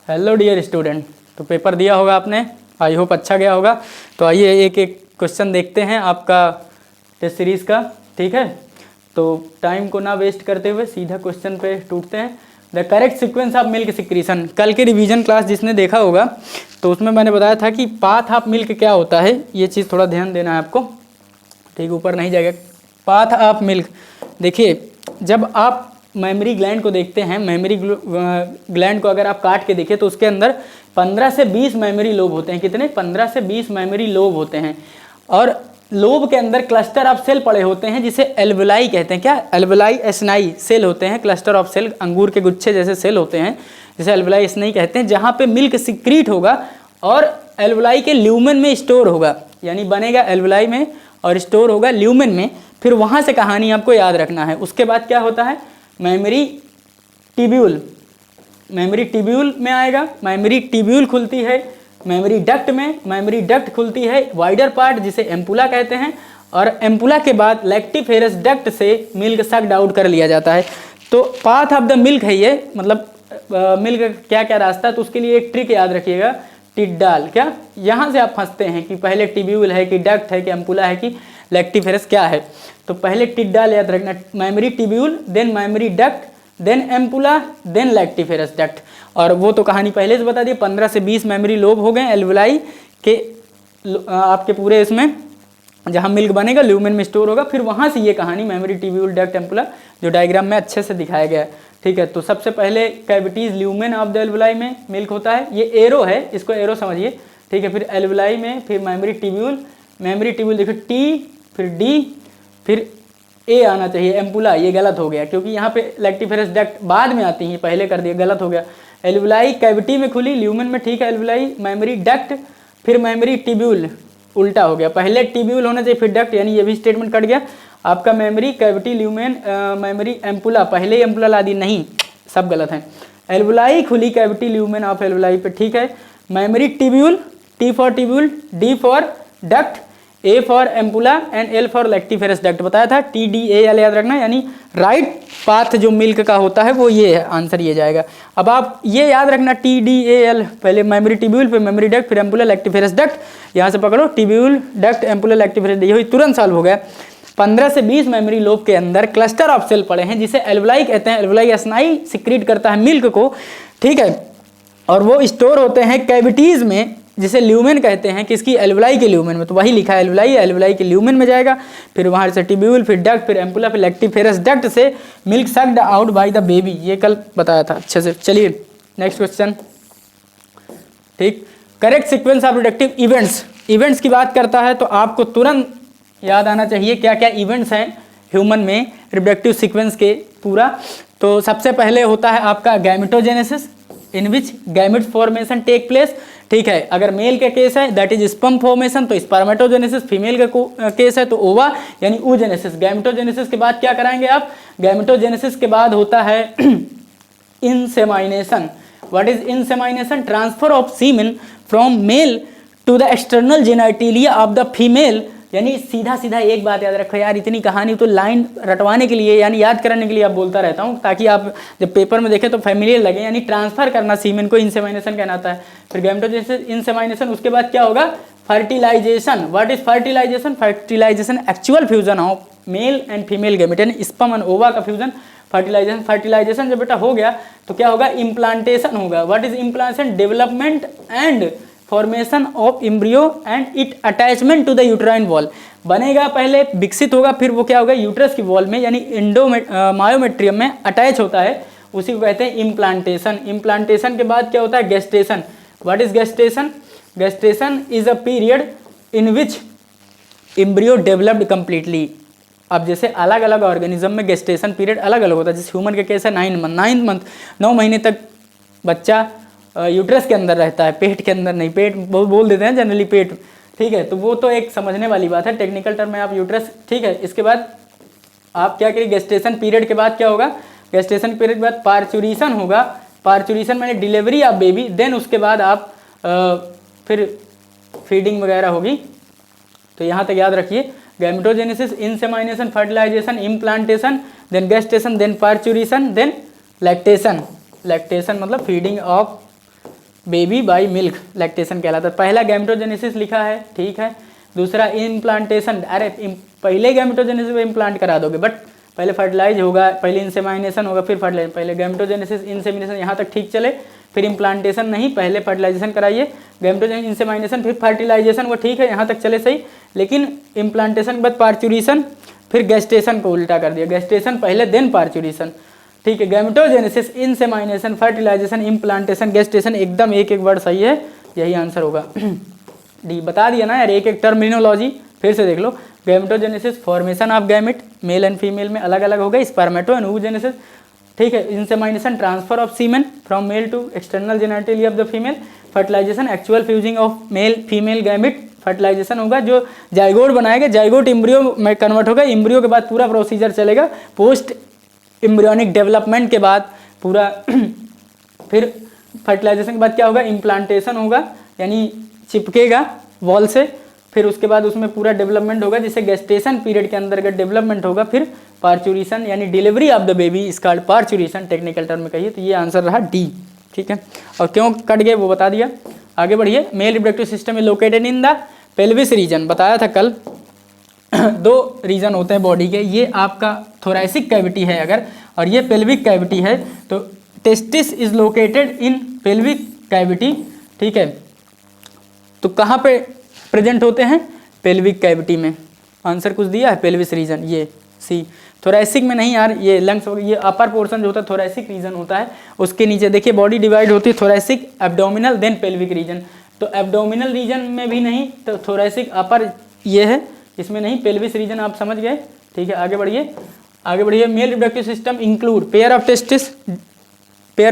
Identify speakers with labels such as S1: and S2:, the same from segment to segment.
S1: Hello dear student, तो paper दिया होगा आपने, आई होप अच्छा गया होगा। तो आइए एक एक क्वेश्चन देखते हैं आपका टेस्ट सीरीज़ का। ठीक है, तो टाइम को ना वेस्ट करते हुए सीधा क्वेश्चन पे टूटते हैं। The correct sequence of milk secretion. कल के रिवीजन क्लास जिसने देखा होगा तो उसमें मैंने बताया था कि पाथ ऑफ मिल्क क्या होता है, ये चीज़ थोड़ा ध्यान देना है आपको। ठीक, ऊपर नहीं जाएगा। पाथ ऑफ मिल्क, देखिए जब आप मेमरी ग्लैंड को देखते हैं, मेमरी ग्लैंड को अगर आप काट के देखें तो उसके अंदर 15 से 20 मेमरी लोब होते हैं। कितने? 15 से 20 मेमरी लोब होते हैं। और लोब के अंदर क्लस्टर ऑफ सेल पड़े होते हैं जिसे एल्वेलाई कहते हैं। क्या? एल्वेलाई एस्नाई सेल होते हैं, क्लस्टर ऑफ सेल, अंगूर के गुच्छे जैसे सेल होते हैं जिसे एल्वेलाई एस्नाई कहते हैं, जहाँ पे मिल्क सिक्रीट होगा और एल्वेलाई के ल्यूमेन में स्टोर होगा, यानी बनेगा एल्वेलाई में और स्टोर होगा ल्यूमेन में। फिर वहाँ से कहानी आपको याद रखना है। उसके बाद क्या होता है? मेमरी टिब्यूल, मेमरी टिब्यूल में आएगा, मेमरी टिब्यूल खुलती है मेमरी डक्ट में, मेमरी डक्ट खुलती है वाइडर पार्ट जिसे एम्पुला कहते हैं, और एम्पुला के बाद लैक्टिफेरस डक्ट से मिल्क सक्ड आउट कर लिया जाता है। तो पाथ ऑफ द मिल्क है ये, मतलब मिल्क क्या क्या रास्ता है। तो उसके लिए एक ट्रिक याद रखिएगा, टिड्डाल। क्या? यहाँ से आप फंसते हैं कि पहले टिब्यूल है कि डक्ट है कि एम्पुला है कि लैक्टिफेरस क्या है। तो पहले टिड्डाल याद रखना, mammary tubule, then mammary duct, then ampulla, then lactiferous duct. और वो तो कहानी पहले से बता दी। 15 से 20 मेमरी लोब हो गए एल्वेलाई के आपके पूरे इसमें, जहाँ मिल्क बनेगा ल्यूमेन में स्टोर होगा। फिर वहाँ से ये कहानी मेमरी टिब्यूल डक्ट एम्पुला जो डायग्राम में अच्छे से दिखाया गया है। ठीक है, तो सबसे पहले cavities lumen of the alveoli में मिल्क होता है, ये एरो है, इसको एरो समझिए। ठीक है, फिर एल्वेलाई में, फिर मेमरी टिब्यूल, मेमरी टिब्यूल देखो टी, फिर डी, फिर ए आना चाहिए एम्पुला, ये गलत हो गया क्योंकि यहाँ पे लैक्टिफेरस डक्ट बाद में आती है, पहले कर दिया, गलत हो गया। एल्वेलाई कैविटी में खुली ल्यूमेन में, ठीक है, एल्वेलाई, मेमरी डक्ट, फिर मेमरी टिब्यूल, उल्टा हो गया, पहले टिब्यूल होना चाहिए फिर डक्ट, यानी ये भी स्टेटमेंट कट गया आपका। Memory cavity lumen, mammary ampulla, पहले ही एम्पुला ला दी, नहीं, सब गलत है। एल्वेलाई खुली कैविटी ल्यूमेन ऑफ एल्वेलाई पे, ठीक है। Memory tubule, T for tubule, D for duct, A for ampulla and L for lactiferous duct बताया था। टी डी ए एल याद रखना, यानी राइट पाथ जो मिल्क का होता है वो ये है, आंसर ये जाएगा। अब आप ये याद रखना, टी डी ए एल, पहले मेमरी टिब्यूल, फिर मेमरी डक्ट, फिर एम्पुला लैक्टिफेरस डक्ट, यहाँ से पकड़ो टिब्यूल डक्ट एम्पुला लैक्टिफेरस, ये तुरंत सॉल्व हो गया। 15 से 20 मेमरी लोब के अंदर क्लस्टर ऑफ सेल पड़े हैं जिसे एल्वेलाई कहते हैं। एल्वेलाई एस्नाई सिक्रीट करता है मिल्क को, ठीक है, और वो स्टोर होते हैं कैविटीज में जिसे ल्यूमेन कहते हैं। किसकी? एल्वेलाई के ल्यूमेन में, तो वही लिखा है एल्वेलाई, एल्वेलाई के ल्यूमेन में जाएगा। फिर वहाँ से टिब्यूल, फिर डक्ट, फिर एम्पुला, फिर लैक्टिफेरस डक्ट से milk sucked out by the baby, ये कल बताया था अच्छे से। चलिए नेक्स्ट क्वेश्चन। ठीक, correct sequence of reproductive events, events की बात करता है तो आपको तुरंत याद आना चाहिए क्या क्या इवेंट्स हैं ह्यूमन में रिप्रोडक्टिव सीक्वेंस के पूरा। तो सबसे पहले होता है आपका गैमेटोजेनेसिस, इन विच गैमेट फॉर्मेशन टेक प्लेस। ठीक है, अगर मेल का केस है दैट इज स्पर्म फॉर्मेशन, तो स्पर्मेटोजेनेसिस, फीमेल का केस है तो ओवा यानी oogenesis। गैमेटोजेनेसिस के बाद क्या कराएंगे आप? गैमेटोजेनेसिस के बाद होता है insemination. What is insemination? Transfer of semen from male to the external genitalia of the female. यानी सीधा सीधा एक बात याद रखो यार, इतनी कहानी तो लाइन रटवाने के लिए यानी याद कराने के लिए आप बोलता रहता हूँ ताकि आप जब पेपर में देखें तो फैमिलियर लगे। यानी ट्रांसफर करना सीमेन को इंसेमाइनेशन कहलाता है। फिर गैमेटोजेनेसिस, इंसेमाइनेशन, उसके बाद क्या होगा? Fertilisation. What is fertilisation? Fertilisation actual fusion of male and female gamete, यानी स्पर्म एंड ओवा का फ्यूजन, फर्टिलाइजेशन। फर्टिलाइजेशन जब बेटा हो गया तो क्या होगा? इम्प्लांटेशन होगा। What is implantation? Development and formation of embryo and it attachment to the uterine wall. बनेगा पहले, विकसित होगा, फिर वो क्या होगा? यूट्रस की वॉल में यानी मायोमेट्रियम में अटैच होता है, उसी को कहते हैं इम्प्लांटेशन। इम्प्लांटेशन के बाद क्या होता है? Gestation. What is gestation? Gestation is a period in which embryo developed completely. अब जैसे अलग अलग ऑर्गेनिज्म में गेस्टेशन पीरियड अलग अलग होता है। जैसे ह्यूमन के केस है 9 मंथ, 9 महीने तक बच्चा यूट्रस के अंदर रहता है, पेट के अंदर नहीं। पेट बोल देते हैं जनरली पेट, ठीक है, तो वो तो एक समझने वाली बात है, टेक्निकल टर्म में आप यूट्रस, ठीक है। इसके बाद आप क्या करिए? गेस्टेशन पीरियड के बाद क्या होगा? गेस्टेशन पीरियड के बाद पार्चुरेशन होगा। पार्चुरेशन मैंने डिलीवरी ऑफ बेबी, देन उसके बाद आप फिर फीडिंग वगैरह होगी। तो यहाँ तक याद रखिए, gametogenesis, insemination, fertilisation, implantation, then gestation, then parturition, then lactation. Lactation मतलब feeding of baby by milk lactation कहलाता है। पहला गैमेटोजेनेसिस लिखा है, ठीक है। दूसरा इम्प्लांटेशन, अरे पहले गैमेटोजेनेसिस में इम्प्लांट करा दोगे, बट पहले फर्टिलाइज होगा, पहले इंसेमाइनेशन होगा, फिर फर्टिलाइज, पहले गैमेटोजेनेसिस इंसेमिनेशन यहाँ तक ठीक चले, फिर इम्प्लांटेशन नहीं, पहले फर्टिलाइजेशन कराइए, गैमेटोजेनेसिस इंसेमाइनेशन फिर फर्टिलाइजेशन, वो ठीक है यहाँ तक चले सही, लेकिन इम्प्लांटेशन के बाद पार्चुरेशन, फिर गेस्टेशन को उल्टा कर दिया, गेस्टेशन पहले देन पार्चुरेशन, ठीक है। Gametogenesis insemination fertilisation implantation gestation, एकदम एक एक वर्ड सही है, यही आंसर होगा। डी बता दिया ना यार, एक एक टर्मिनोलॉजी फिर से देख लो। Gametogenesis formation of gamete, male and female में अलग अलग होगा, स्पर्मेटो एंड oogenesis, ठीक है। Insemination transfer of semen from male to external genitalia of the female, fertilisation actual fusing of male female gamete, fertilisation होगा जो जाइगोट बनाएगा, zygote embryo में कन्वर्ट होगा, एम्ब्रियो के बाद पूरा प्रोसीजर चलेगा, पोस्ट एम्ब्रियोनिक डेवलपमेंट के बाद पूरा फिर फर्टिलाइजेशन के बाद क्या होगा, इम्प्लांटेशन होगा, यानी चिपकेगा वॉल से, फिर उसके बाद उसमें पूरा डेवलपमेंट होगा, जिससे गेस्टेशन पीरियड के अंतर्गत डेवलपमेंट होगा, फिर पार्चुरेशन यानी delivery of the baby is called parturition technical term में कहिए, तो ये आंसर रहा डी, ठीक है। और क्यों कट गए वो बता दिया। आगे बढ़िए। Mail reproductive system is located in the pelvis region, बताया था कल। दो रीजन होते हैं बॉडी के, ये आपका थोरैसिक कैविटी है अगर, और ये पेल्विक कैविटी है, तो testis is located in pelvic cavity, ठीक है। तो कहाँ पे प्रेजेंट होते हैं, पेल्विक कैविटी में, आंसर कुछ दिया है पेल्विस रीजन, ये सी। थोरैसिक में नहीं यार, ये लंग्स, ये अपर पोर्शन जो होता है थोरैसिक रीजन होता है, उसके नीचे देखिए बॉडी डिवाइड होती है, thoracic abdominal then pelvic region, तो एब्डोमिनल रीजन में भी नहीं, तो थोरैसिक अपर ये है, इसमें नहीं, पेल्विस रीजन आप समझ गए, ठीक है। आगे बढ़िए, आगे बढ़िए। Mail reproductive system include pair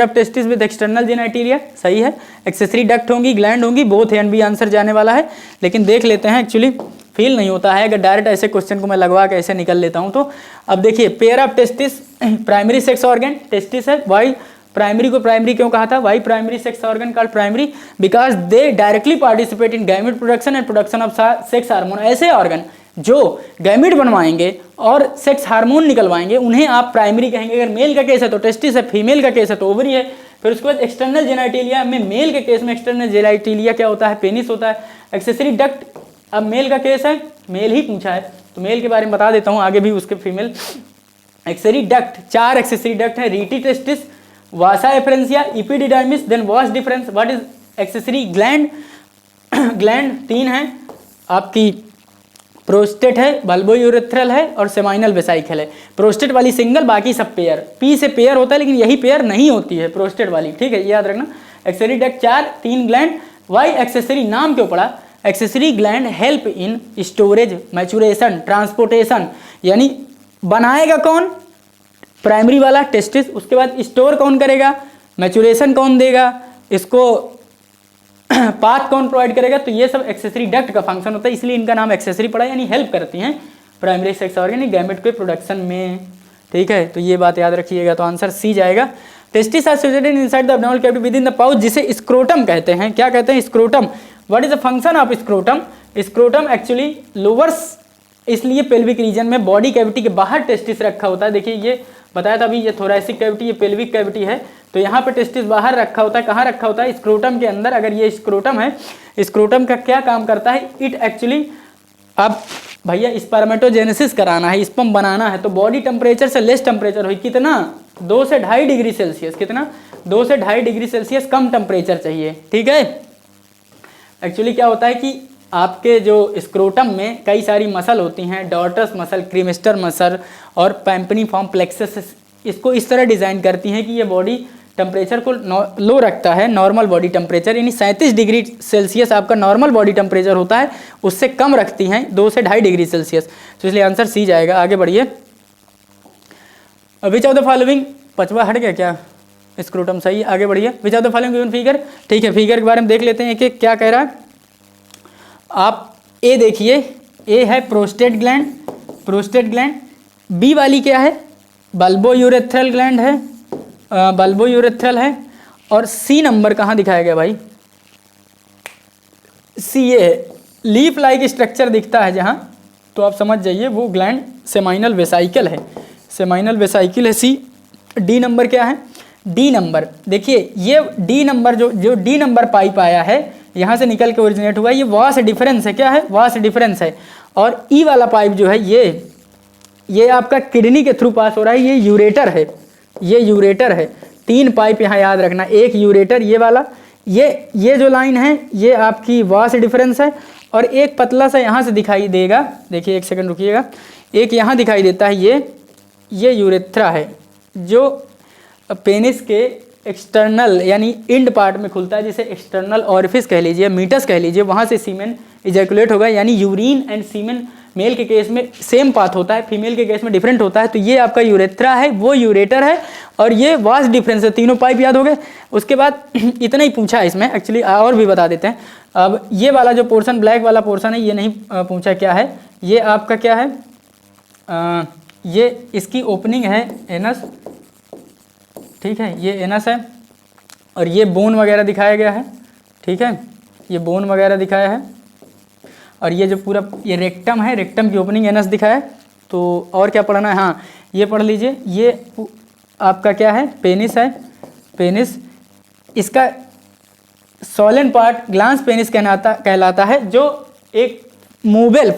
S1: of testis with external genitalia, सही है। एक्सेसरी डक्ट होंगी, ग्लैंड होंगी, बोथ एंड बी आंसर जाने वाला है, लेकिन देख लेते हैं, एक्चुअली फील नहीं होता है अगर डायरेक्ट ऐसे क्वेश्चन को मैं लगवा के ऐसे निकल लेता हूं तो। अब देखिए, pair of testis, primary sex organ testis है, वाई प्राइमरी को प्राइमरी क्यों कहा था, why primary sex organ called primary, because they directly participate in gamete production and production of sex hormone. ऐसे ऑर्गन जो गैमेट बनवाएंगे और सेक्स हार्मोन निकलवाएंगे उन्हें आप प्राइमरी कहेंगे। अगर मेल का केस है तो टेस्टिस है, फीमेल का केस है तो ओवरी है। फिर उसके बाद एक्सटर्नल जेनिटलिया में, मेल के केस में एक्सटर्नल जेनिटलिया क्या होता है, पेनिस होता है। एक्सेसरी डक्ट, अब मेल का केस है, मेल ही पूछा है तो मेल के बारे में बता देता हूँ, आगे भी उसके female. Accessory duct, 4 accessory duct है, rete testis, vasa efferentia, epididymis, then vas deferens. What is accessory gland, gland 3 है आपकी, प्रोस्टेट है, बल्बोयूरेथ्रल है और सेमाइनल वेसाइकल है। प्रोस्टेट वाली सिंगल, बाकी सब पेयर, पी से पेयर होता है लेकिन यही पेयर नहीं होती है प्रोस्टेट वाली, ठीक है, याद रखना। Accessory duct 4, 3 gland. Why accessory नाम क्यों पड़ा, accessory gland help in storage, maturation, transportation, यानी बनाएगा कौन, प्राइमरी वाला टेस्टिस, उसके बाद स्टोर कौन करेगा, मैचुरेशन कौन देगा, इसको पाथ कौन प्रोवाइड करेगा, तो ये सब एक्सेसरी डक्ट का फंक्शन होता है, इसलिए इनका नाम एक्सेसरी पड़ा, यानी हेल्प करती हैं प्राइमरी सेक्स ऑर्गन गैमेट के प्रोडक्शन में, ठीक है। तो ये बात याद रखिएगा, तो आंसर सी जाएगा। Testis are situated inside the abdominal cavity within the pouch, जिसे स्क्रोटम कहते हैं। क्या कहते हैं, scrotum. What is the function of scrotum, scrotum actually lowers, इसलिए पेल्विक रीजन में बॉडी कैविटी के बाहर टेस्टिस रखा होता है। देखिए ये बताया था अभी, ये थोरैसिक कैविटी, ये पेल्विक कैविटी है, तो यहाँ पे टेस्टिस बाहर रखा होता है। कहाँ रखा होता है, स्क्रोटम के अंदर। अगर ये स्क्रोटम है, स्क्रोटम का क्या काम करता है, इट एक्चुअली, अब भैया स्पर्मेटोजेनेसिस कराना है, स्पर्म बनाना है, तो बॉडी टेम्परेचर से लेस टेम्परेचर हो, कितना, 2 से 2.5 डिग्री सेल्सियस, कितना, 2 से 2.5 डिग्री सेल्सियस कम टेम्परेचर चाहिए, ठीक है। एक्चुअली क्या होता है कि आपके जो स्क्रोटम में कई सारी मसल होती हैं, डॉर्टस मसल, क्रीमेस्टर मसल और पैम्पनीफॉर्म प्लेक्सस, इसको इस तरह डिज़ाइन करती हैं कि ये बॉडी टेम्परेचर को लो रखता है, नॉर्मल बॉडी टेम्परेचर, यानी 37 डिग्री सेल्सियस आपका नॉर्मल बॉडी टेम्परेचर होता है, उससे कम रखती हैं 2 से 2.5 डिग्री सेल्सियस, तो इसलिए आंसर सी जाएगा। आगे बढ़िए। विच ऑफ द फॉलोइंग, 5वां हट गया क्या, स्क्रोटम सही है। आगे बढ़िए। विच of the following given figure, ठीक है, फिगर के बारे में देख लेते हैं एक क्या कह रहा है। आप ए देखिए, ए है prostate gland, prostate gland. B वाली क्या है, बल्बोयूरेथ्रल ग्लैंड है, बल्बोयूरेथ्रल है। और सी नंबर कहाँ दिखाया गया भाई, सी ये है, लीफ लाइक स्ट्रक्चर दिखता है जहाँ, तो आप समझ जाइए वो ग्लैंड सेमाइनल वेसाइकल है, सेमाइनल वेसाइकल है सी। डी नंबर क्या है, डी नंबर, देखिए ये डी नंबर जो डी नंबर पाइप आया है यहाँ से निकल के ओरिजिनेट हुआ, ये वास डिफरेंस है, क्या है, वास डिफरेंस है। और ई वाला पाइप जो है ये आपका किडनी के थ्रू पास हो रहा है, ये यूरेटर है, ये यूरेटर है। 3 पाइप यहाँ याद रखना, एक यूरेटर ये वाला, ये जो लाइन है ये आपकी वास डिफरेंस है, और एक पतला सा यहाँ से दिखाई देगा, देखिए 1 सेकंड रुकिएगा, एक यहाँ दिखाई देता है, ये यूरेथ्रा है जो पेनिस के एक्सटर्नल यानी इंड पार्ट में खुलता है, जिसे एक्सटर्नल ऑरिफिस कह लीजिए, मीटस कह लीजिए, वहाँ से सीमेन इजैकुलेट होगा, यानी यूरिन एंड सीमेन मेल के केस में सेम पाथ होता है, फीमेल के केस में डिफरेंट होता है। तो ये आपका यूरेथ्रा है, वो यूरेटर है, और ये वास डिफरेंस है। तीनों पाइप याद हो गए। उसके बाद इतना ही पूछा है इसमें, एक्चुअली और भी बता देते हैं। अब ये वाला जो पोर्शन ब्लैक वाला पोर्शन है ये नहीं पूछा क्या है, ये आपका क्या है, ये इसकी ओपनिंग है एनस, ठीक है, ये एनस है, और ये बोन वगैरह दिखाया गया है, ठीक है, ये बोन वगैरह दिखाया है, और ये जो पूरा ये रेक्टम है, रेक्टम की ओपनिंग एनस दिखाया है। तो और क्या पढ़ना है, हाँ ये पढ़ लीजिए, ये आपका क्या है, पेनिस है, पेनिस, इसका सोलन पार्ट ग्लांस पेनिस कहलाता है, जो एक मूवेबल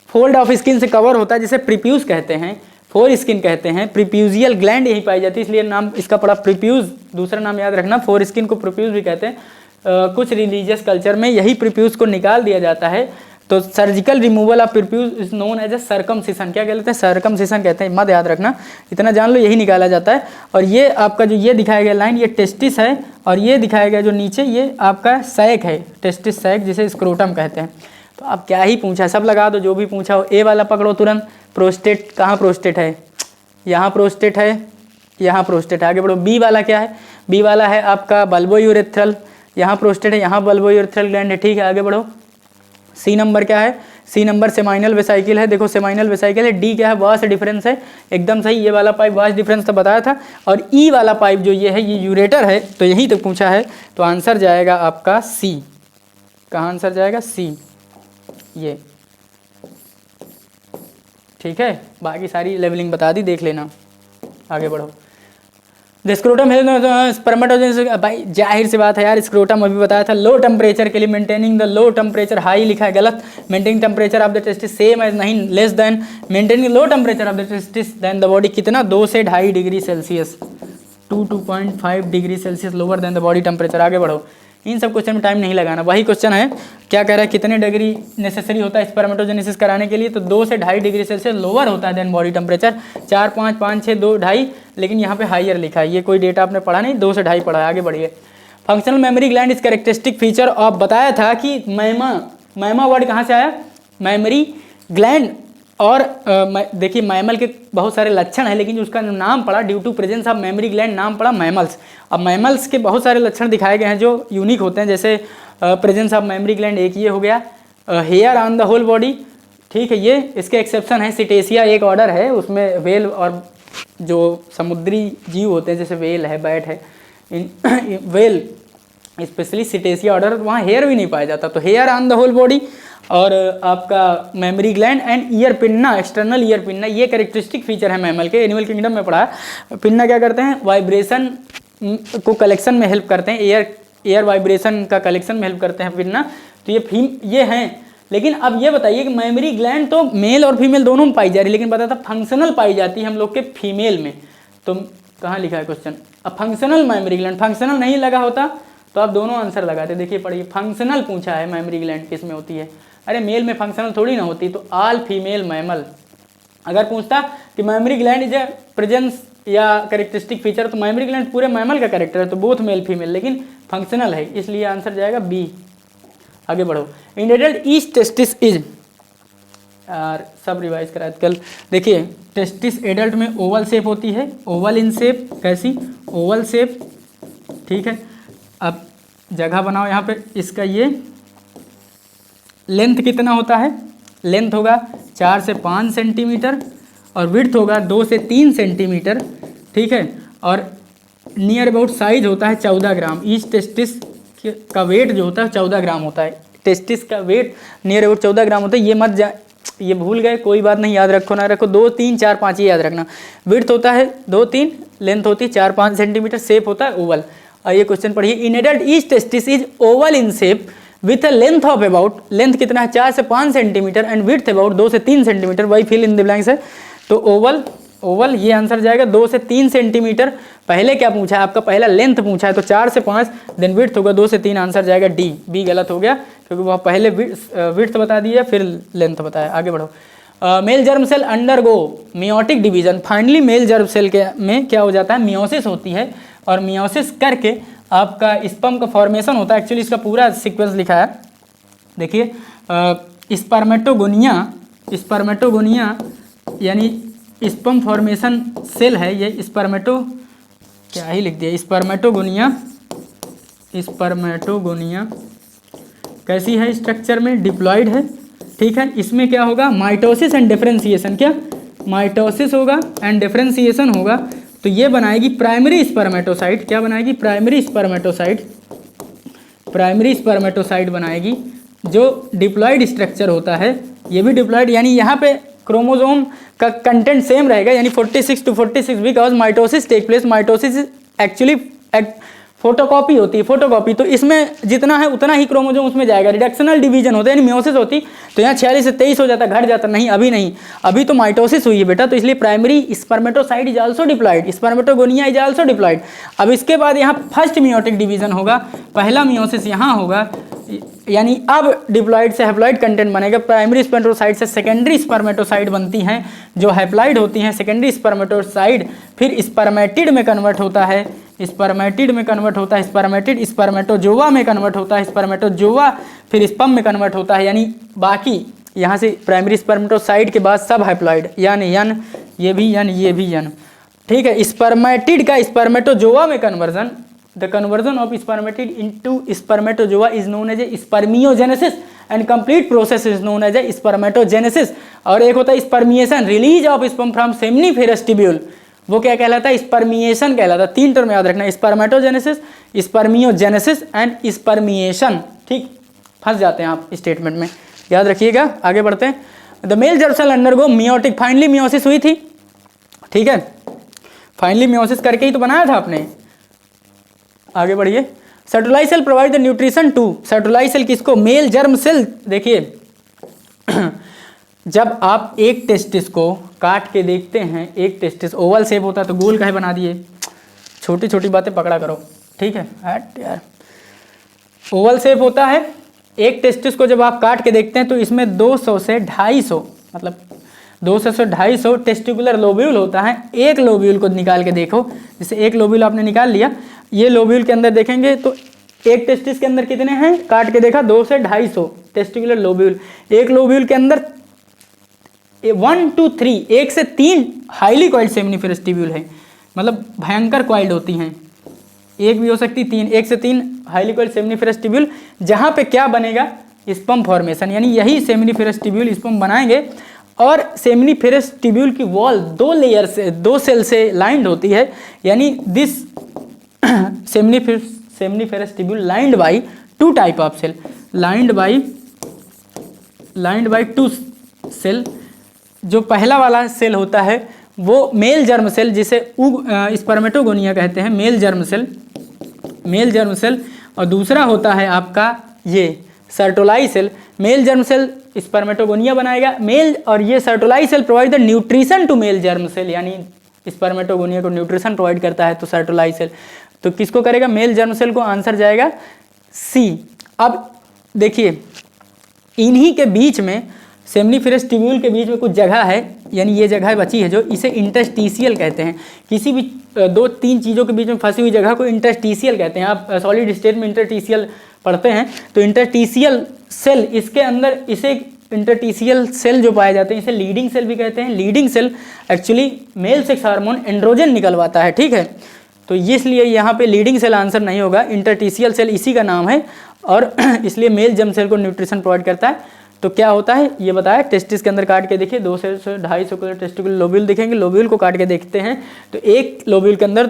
S1: फोल्ड ऑफ स्किन से कवर होता है, जिसे प्रीप्यूज कहते हैं, फोर स्किन कहते हैं। प्रीप्यूजियल ग्लैंड यही पाई जाती है, इसलिए नाम इसका पड़ा प्रीप्यूज, दूसरा नाम याद रखना, फोर स्किन को प्रीप्यूज भी कहते हैं। कुछ रिलीजियस कल्चर में यही प्रीप्यूज को निकाल दिया जाता है। तो surgical removal of prepuce is known as a circumcision, क्या कहते हैं, सर्कमसिशन कहते हैं, मत याद रखना, इतना जान लो, यही निकाला जाता है। और ये आपका जो ये दिखाया गया लाइन, ये टेस्टिस है, और ये दिखाया गया जो नीचे, ये आपका सैक है, टेस्टिस सैक, जिसे स्क्रोटम कहते हैं। तो अब क्या ही पूछा, सब लगा दो जो भी पूछा हो। ए वाला पकड़ो तुरंत, प्रोस्टेट, कहाँ प्रोस्टेट है, यहाँ प्रोस्टेट है, यहाँ प्रोस्टेट है, आगे बढ़ो। बी वाला क्या है, बी वाला है आपका बल्बोयूरेथ्रल, यहाँ प्रोस्टेट है, यहाँ बल्बोयूरेथ्रल ग्लैंड है, ठीक है, आगे बढ़ो। सी नंबर क्या है, सी नंबर सेमाइनल वेसाइकिल है, देखो सेमाइनल वेसाइकिल है। डी क्या है, वास डिफरेंस है, एकदम सही, ये वाला पाइप वास डिफरेंस तो बताया था। और ई वाला पाइप जो ये है, ये यूरेटर है, तो यहीं तक पूछा है, तो आंसर जाएगा आपका सी। कहाँ आंसर जाएगा, सी, ये, ठीक है। बाकी सारी लेवलिंग बता दी, देख लेना, आगे बढ़ो। स्क्रोटम है स्पर्मेटोजेनेसिस, भाई जाहिर सी बात है यार, स्क्रोटम अभी बताया था, लो टेम्परेचर के लिए, maintaining the low temperature, high लिखा है गलत, maintaining temperature of the testis same as, नहीं, less than, maintaining low temperature of the testis than the body, कितना, 2 से 2.5 degree Celsius, 2.5 degree Celsius lower than the body temperature. आगे बढ़ो, इन सब question में टाइम नहीं लगाना, वही क्वेश्चन है, क्या कह रहा है, कितने डिग्री नेसेसरी होता है स्पर्मेटोजेनेसिस कराने के लिए, तो 2 से 2.5 डिग्री सेल्सियस लोअर होता है देन बॉडी टेम्परेचर, 4, 5, 5, 6, 2, 2.5, लेकिन यहाँ पे हाइयर लिखा है, ये कोई डेटा आपने पढ़ा नहीं, 2 से 2.5 पढ़ा है। आगे बढ़िए। फंक्शनल मेमोरी ग्लैंड इस कैरेक्टरिस्टिक फीचर ऑफ, बताया था कि मैमा वर्ड कहाँ से आया, मेमोरी ग्लैंड, और देखिए मैमल के बहुत सारे लक्षण हैं, लेकिन उसका नाम पड़ा due to presence of mammary gland, नाम पड़ा मैमल्स। अब मैमल्स के बहुत सारे लक्षण दिखाए गए हैं जो यूनिक होते हैं, जैसे प्रेजेंस ऑफ मेमोरी ग्लैंड एक ये हो गया, hair on the whole body, ठीक है, ये इसके एक्सेप्शन है। सिटेसिया एक ऑर्डर है, उसमें वेल और जो समुद्री जीव होते हैं, जैसे वेल है, बैट है, वेल स्पेशली सिटेसिया ऑर्डर, वहाँ हेयर भी नहीं पाया जाता, तो hair on the whole body, और आपका mammary gland and ear pinna, external ear pinna, ये कैरेक्टरिस्टिक फीचर है मैमल के। एनिमल किंगडम में पढ़ा है, पिन्ना क्या करते हैं, वाइब्रेशन को कलेक्शन में हेल्प करते हैं, एयर वाइब्रेशन का कलेक्शन में हेल्प करते हैं पिन्ना, तो ये हैं। लेकिन अब ये बताइए कि मेमोरी ग्लैंड तो मेल और फीमेल दोनों में पाई जा रही है, लेकिन पता था फंक्शनल पाई जाती है हम लोग के फीमेल में, तो कहाँ लिखा है क्वेश्चन, अब फंक्शनल मेमोरी ग्लैंड, फंक्शनल नहीं लगा होता तो आप दोनों आंसर लगाते। देखिए पढ़िए, फंक्शनल पूछा है मेमोरी ग्लैंड किस में होती है, अरे मेल में फंक्शनल थोड़ी ना होती, तो ऑल फीमेल मैमल। अगर पूछता कि memory gland is a presence या कैरेक्टरिस्टिक फीचर, तो मेमोरी ग्लैंड पूरे मैमल का कैरेक्टर है, तो बोथ मेल फीमेल, लेकिन फंक्शनल है, इसलिए आंसर जाएगा बी। आगे बढ़ो। In adult each testis is, यार सब रिवाइज कराए कल। देखिए टेस्टिस एडल्ट में ओवल शेप होती है, ओवल इन शेप, कैसी, ओवल शेप, ठीक है। अब जगह बनाओ यहाँ पे, इसका ये लेंथ कितना होता है, लेंथ होगा 4 से 5 सेंटीमीटर, और विड्थ होगा 2 से 3 सेंटीमीटर, ठीक है। और नियर अबाउट साइज होता है 14 ग्राम। ईच टेस्टिस का वेट जो होता है 14 ग्राम होता है, टेस्टिस का वेट नियर अबाउट 14 ग्राम होता है। ये मत ये भूल गए कोई बात नहीं, याद रखो ना रखो, 2, 3, 4, 5 ये याद रखना। विड्थ होता है 2, 3, लेंथ होती है 4, 5 सेंटीमीटर, शेप होता है ओवल। और ये क्वेश्चन पढ़िए, in adult each testis is oval in shape with a length of about, length कितना है 4 से 5 सेंटीमीटर एंड विड्थ अबाउट 2 से 3 सेंटीमीटर, वही फिल इन द ब्लैंक्स है। तो ओवल ओवल ये आंसर जाएगा 2 से 3 सेंटीमीटर। पहले क्या पूछा है आपका, पहला लेंथ पूछा है तो 4 से 5, देन विड्थ होगा 2 से 3, आंसर जाएगा डी। बी गलत हो गया क्योंकि वह पहले विड्थ बता दिया फिर लेंथ बताया। आगे बढ़ो। Male germ cell undergo meiotic division, finally male germ cell के में क्या हो जाता है, मियोसिस होती है, और मियोसिस करके आपका स्पर्म का फॉर्मेशन होता है। एक्चुअली इसका पूरा सीक्वेंस लिखा है, देखिए स्पर्मेटोगोनिया यानी स्पर्म फॉर्मेशन सेल है ये, स्पर्मेटो क्या ही लिख दिया, स्पर्मेटोगोनिया कैसी है स्ट्रक्चर में, डिप्लॉयड है, ठीक है। इसमें क्या होगा, माइटोसिस एंड डिफरेंशिएशन, क्या माइटोसिस होगा एंड डिफरेंशिएशन होगा, तो ये बनाएगी प्राइमरी स्पर्मेटोसाइट। क्या बनाएगी, प्राइमरी स्पर्मेटोसाइट बनाएगी, जो डिप्लॉयड स्ट्रक्चर होता है। ये भी डिप्लॉयड, यानी यहाँ पे क्रोमोसोम का कंटेंट सेम रहेगा, यानी 46 to 46, because mitosis take place. Mitosis actually photocopy होती है, फोटोकॉपी, तो इसमें जितना है उतना ही क्रोमोसोम उसमें जाएगा। रिडक्शनल डिवीजन होता है, यानी मियोसिस होती तो यहाँ 46 से 23 हो जाता, घट जाता, नहीं अभी नहीं, अभी तो माइटोसिस हुई है बेटा, तो इसलिए primary spermatocyte is also diploid, spermatogonia is also diploid. अब इसके बाद यहाँ फर्स्ट मियोटिक डिवीजन होगा, पहला मियोसिस यहाँ होगा, यानी अब डिप्लॉयड से हैप्लॉयड कंटेंट बनेगा। प्राइमरी स्पर्मेटोसाइट से सेकेंडरी स्पर्मेटोसाइट बनती हैं जो हैप्लॉयड होती हैं। सेकेंडरी स्पर्मेटोसाइट फिर स्पर्मेटिड में कन्वर्ट होता है, स्पर्मेटिड स्पर्मेटोजोवा में कन्वर्ट होता है, स्पर्मेटोजोवा फिर स्पर्म में कन्वर्ट होता है, यानी बाकी यहाँ से प्राइमरी स्पर्मेटोसाइट के बाद सब हैप्लॉयड, यानी यन, ये भी यन, ठीक है। स्पर्मेटिड का स्पर्मेटोजोवा में conversion, the conversion of spermatid into spermatozoa is known as a spermiogenesis and complete process is known as a spermatogenesis. और एक होता है spermiation, release of sperm from seminiferous tubule, वो क्या कहलाता है, स्पर्मिएशन कहलाता है। 3 टर्म याद रखना, स्पर्मेटोजेनेसिस, स्पर्मियोजेनेसिस एंड स्पर्मिएशन, ठीक। फंस जाते हैं आप स्टेटमेंट में, याद रखिएगा। आगे बढ़ते हैं। The male germ cell undergo meiotic, finally meiosis हुई थी, ठीक है, फाइनली मियोसिस करके ही तो बनाया था आपने। आगे बढ़िए। Sertoli cell provide the nutrition to, Sertoli cell किसको, मेल जर्म सेल। देखिए जब आप एक टेस्टिस को काट के देखते हैं, एक टेस्टिस ओवल शेप होता है तो गोल काहे बना दिए, छोटी छोटी बातें पकड़ा करो, ठीक है। हट यार, ओवल शेप होता है, एक टेस्टिस को जब आप काट के देखते हैं तो इसमें 200 से 250, मतलब 200 से 250 टेस्टिकुलर लोब्यूल होता है। एक लोब्यूल को निकाल के देखो, जैसे एक लोब्यूल आपने निकाल लिया, ये लोब्यूल के अंदर देखेंगे तो एक टेस्टिस के अंदर कितने हैं, काट के देखा 2 से 250 टेस्टिकुलर लोब्यूल। एक लोब्यूल के अंदर 1 to 3, 1 से 3 हाईली कॉइल्ड सेमिनिफेरस ट्यूब्यूल है, मतलब भयंकर कॉइल्ड होती हैं। एक भी हो सकती 3, 1 से 3 हाईली कॉइल्ड सेमिनिफेरस ट्यूब्यूल, जहाँ पे क्या बनेगा, स्पर्म फॉर्मेशन, यानी यही सेमिनिफेरस ट्यूब्यूल स्पर्म बनाएंगे। और सेमिनिफेरस ट्यूब्यूल की वॉल 2 लेयर से, 2 सेल से लाइंड होती है, यानी this seminiferous tubule lined by 2 type of cell, lined by 2 सेल। जो पहला वाला सेल होता है वो मेल जर्म सेल, जिसे स्पर्मेटोगोनिया कहते हैं, मेल जर्म सेल, और दूसरा होता है आपका ये Sertoli cell. Male germ cell spermatogonia बनाएगा, मेल, और ये Sertoli cell provide the nutrition to male germ cell, यानी स्पर्मेटोगोनिया को न्यूट्रिशन प्रोवाइड करता है, तो सर्टोलाई सेल तो किसको करेगा, मेल जर्म सेल को, आंसर जाएगा सी। अब देखिए इन्हीं के बीच में, सेमिनिफेरस ट्यूब्यूल के बीच में कुछ जगह है, यानी ये जगह बची है जो इसे इंटरस्टिशियल कहते हैं। किसी भी 2-3 चीज़ों के बीच में फंसी हुई जगह को इंटरस्टिशियल कहते हैं। आप सॉलिड स्टेट में इंटरस्टिशियल पढ़ते हैं तो इंटरस्टिशियल सेल, इसके अंदर इसे इंटरस्टिशियल सेल जो पाए जाते हैं इसे लीडिंग सेल भी कहते हैं। Leydig cell actually male sex hormone androgen निकलवाता है, ठीक है, तो इसलिए यहाँ पे लीडिंग सेल आंसर नहीं होगा, इंटरस्टिशियल सेल इसी का नाम है, और इसलिए मेल जर्म सेल को न्यूट्रिशन प्रोवाइड करता है। तो क्या होता है ये बताया, टेस्टिस के अंदर काट के देखिए 2 से 250 टेस्टिकुलर लोब्यूल दिखेंगे। लोब्यूल को काट के देखते हैं तो एक लोब्यूल के अंदर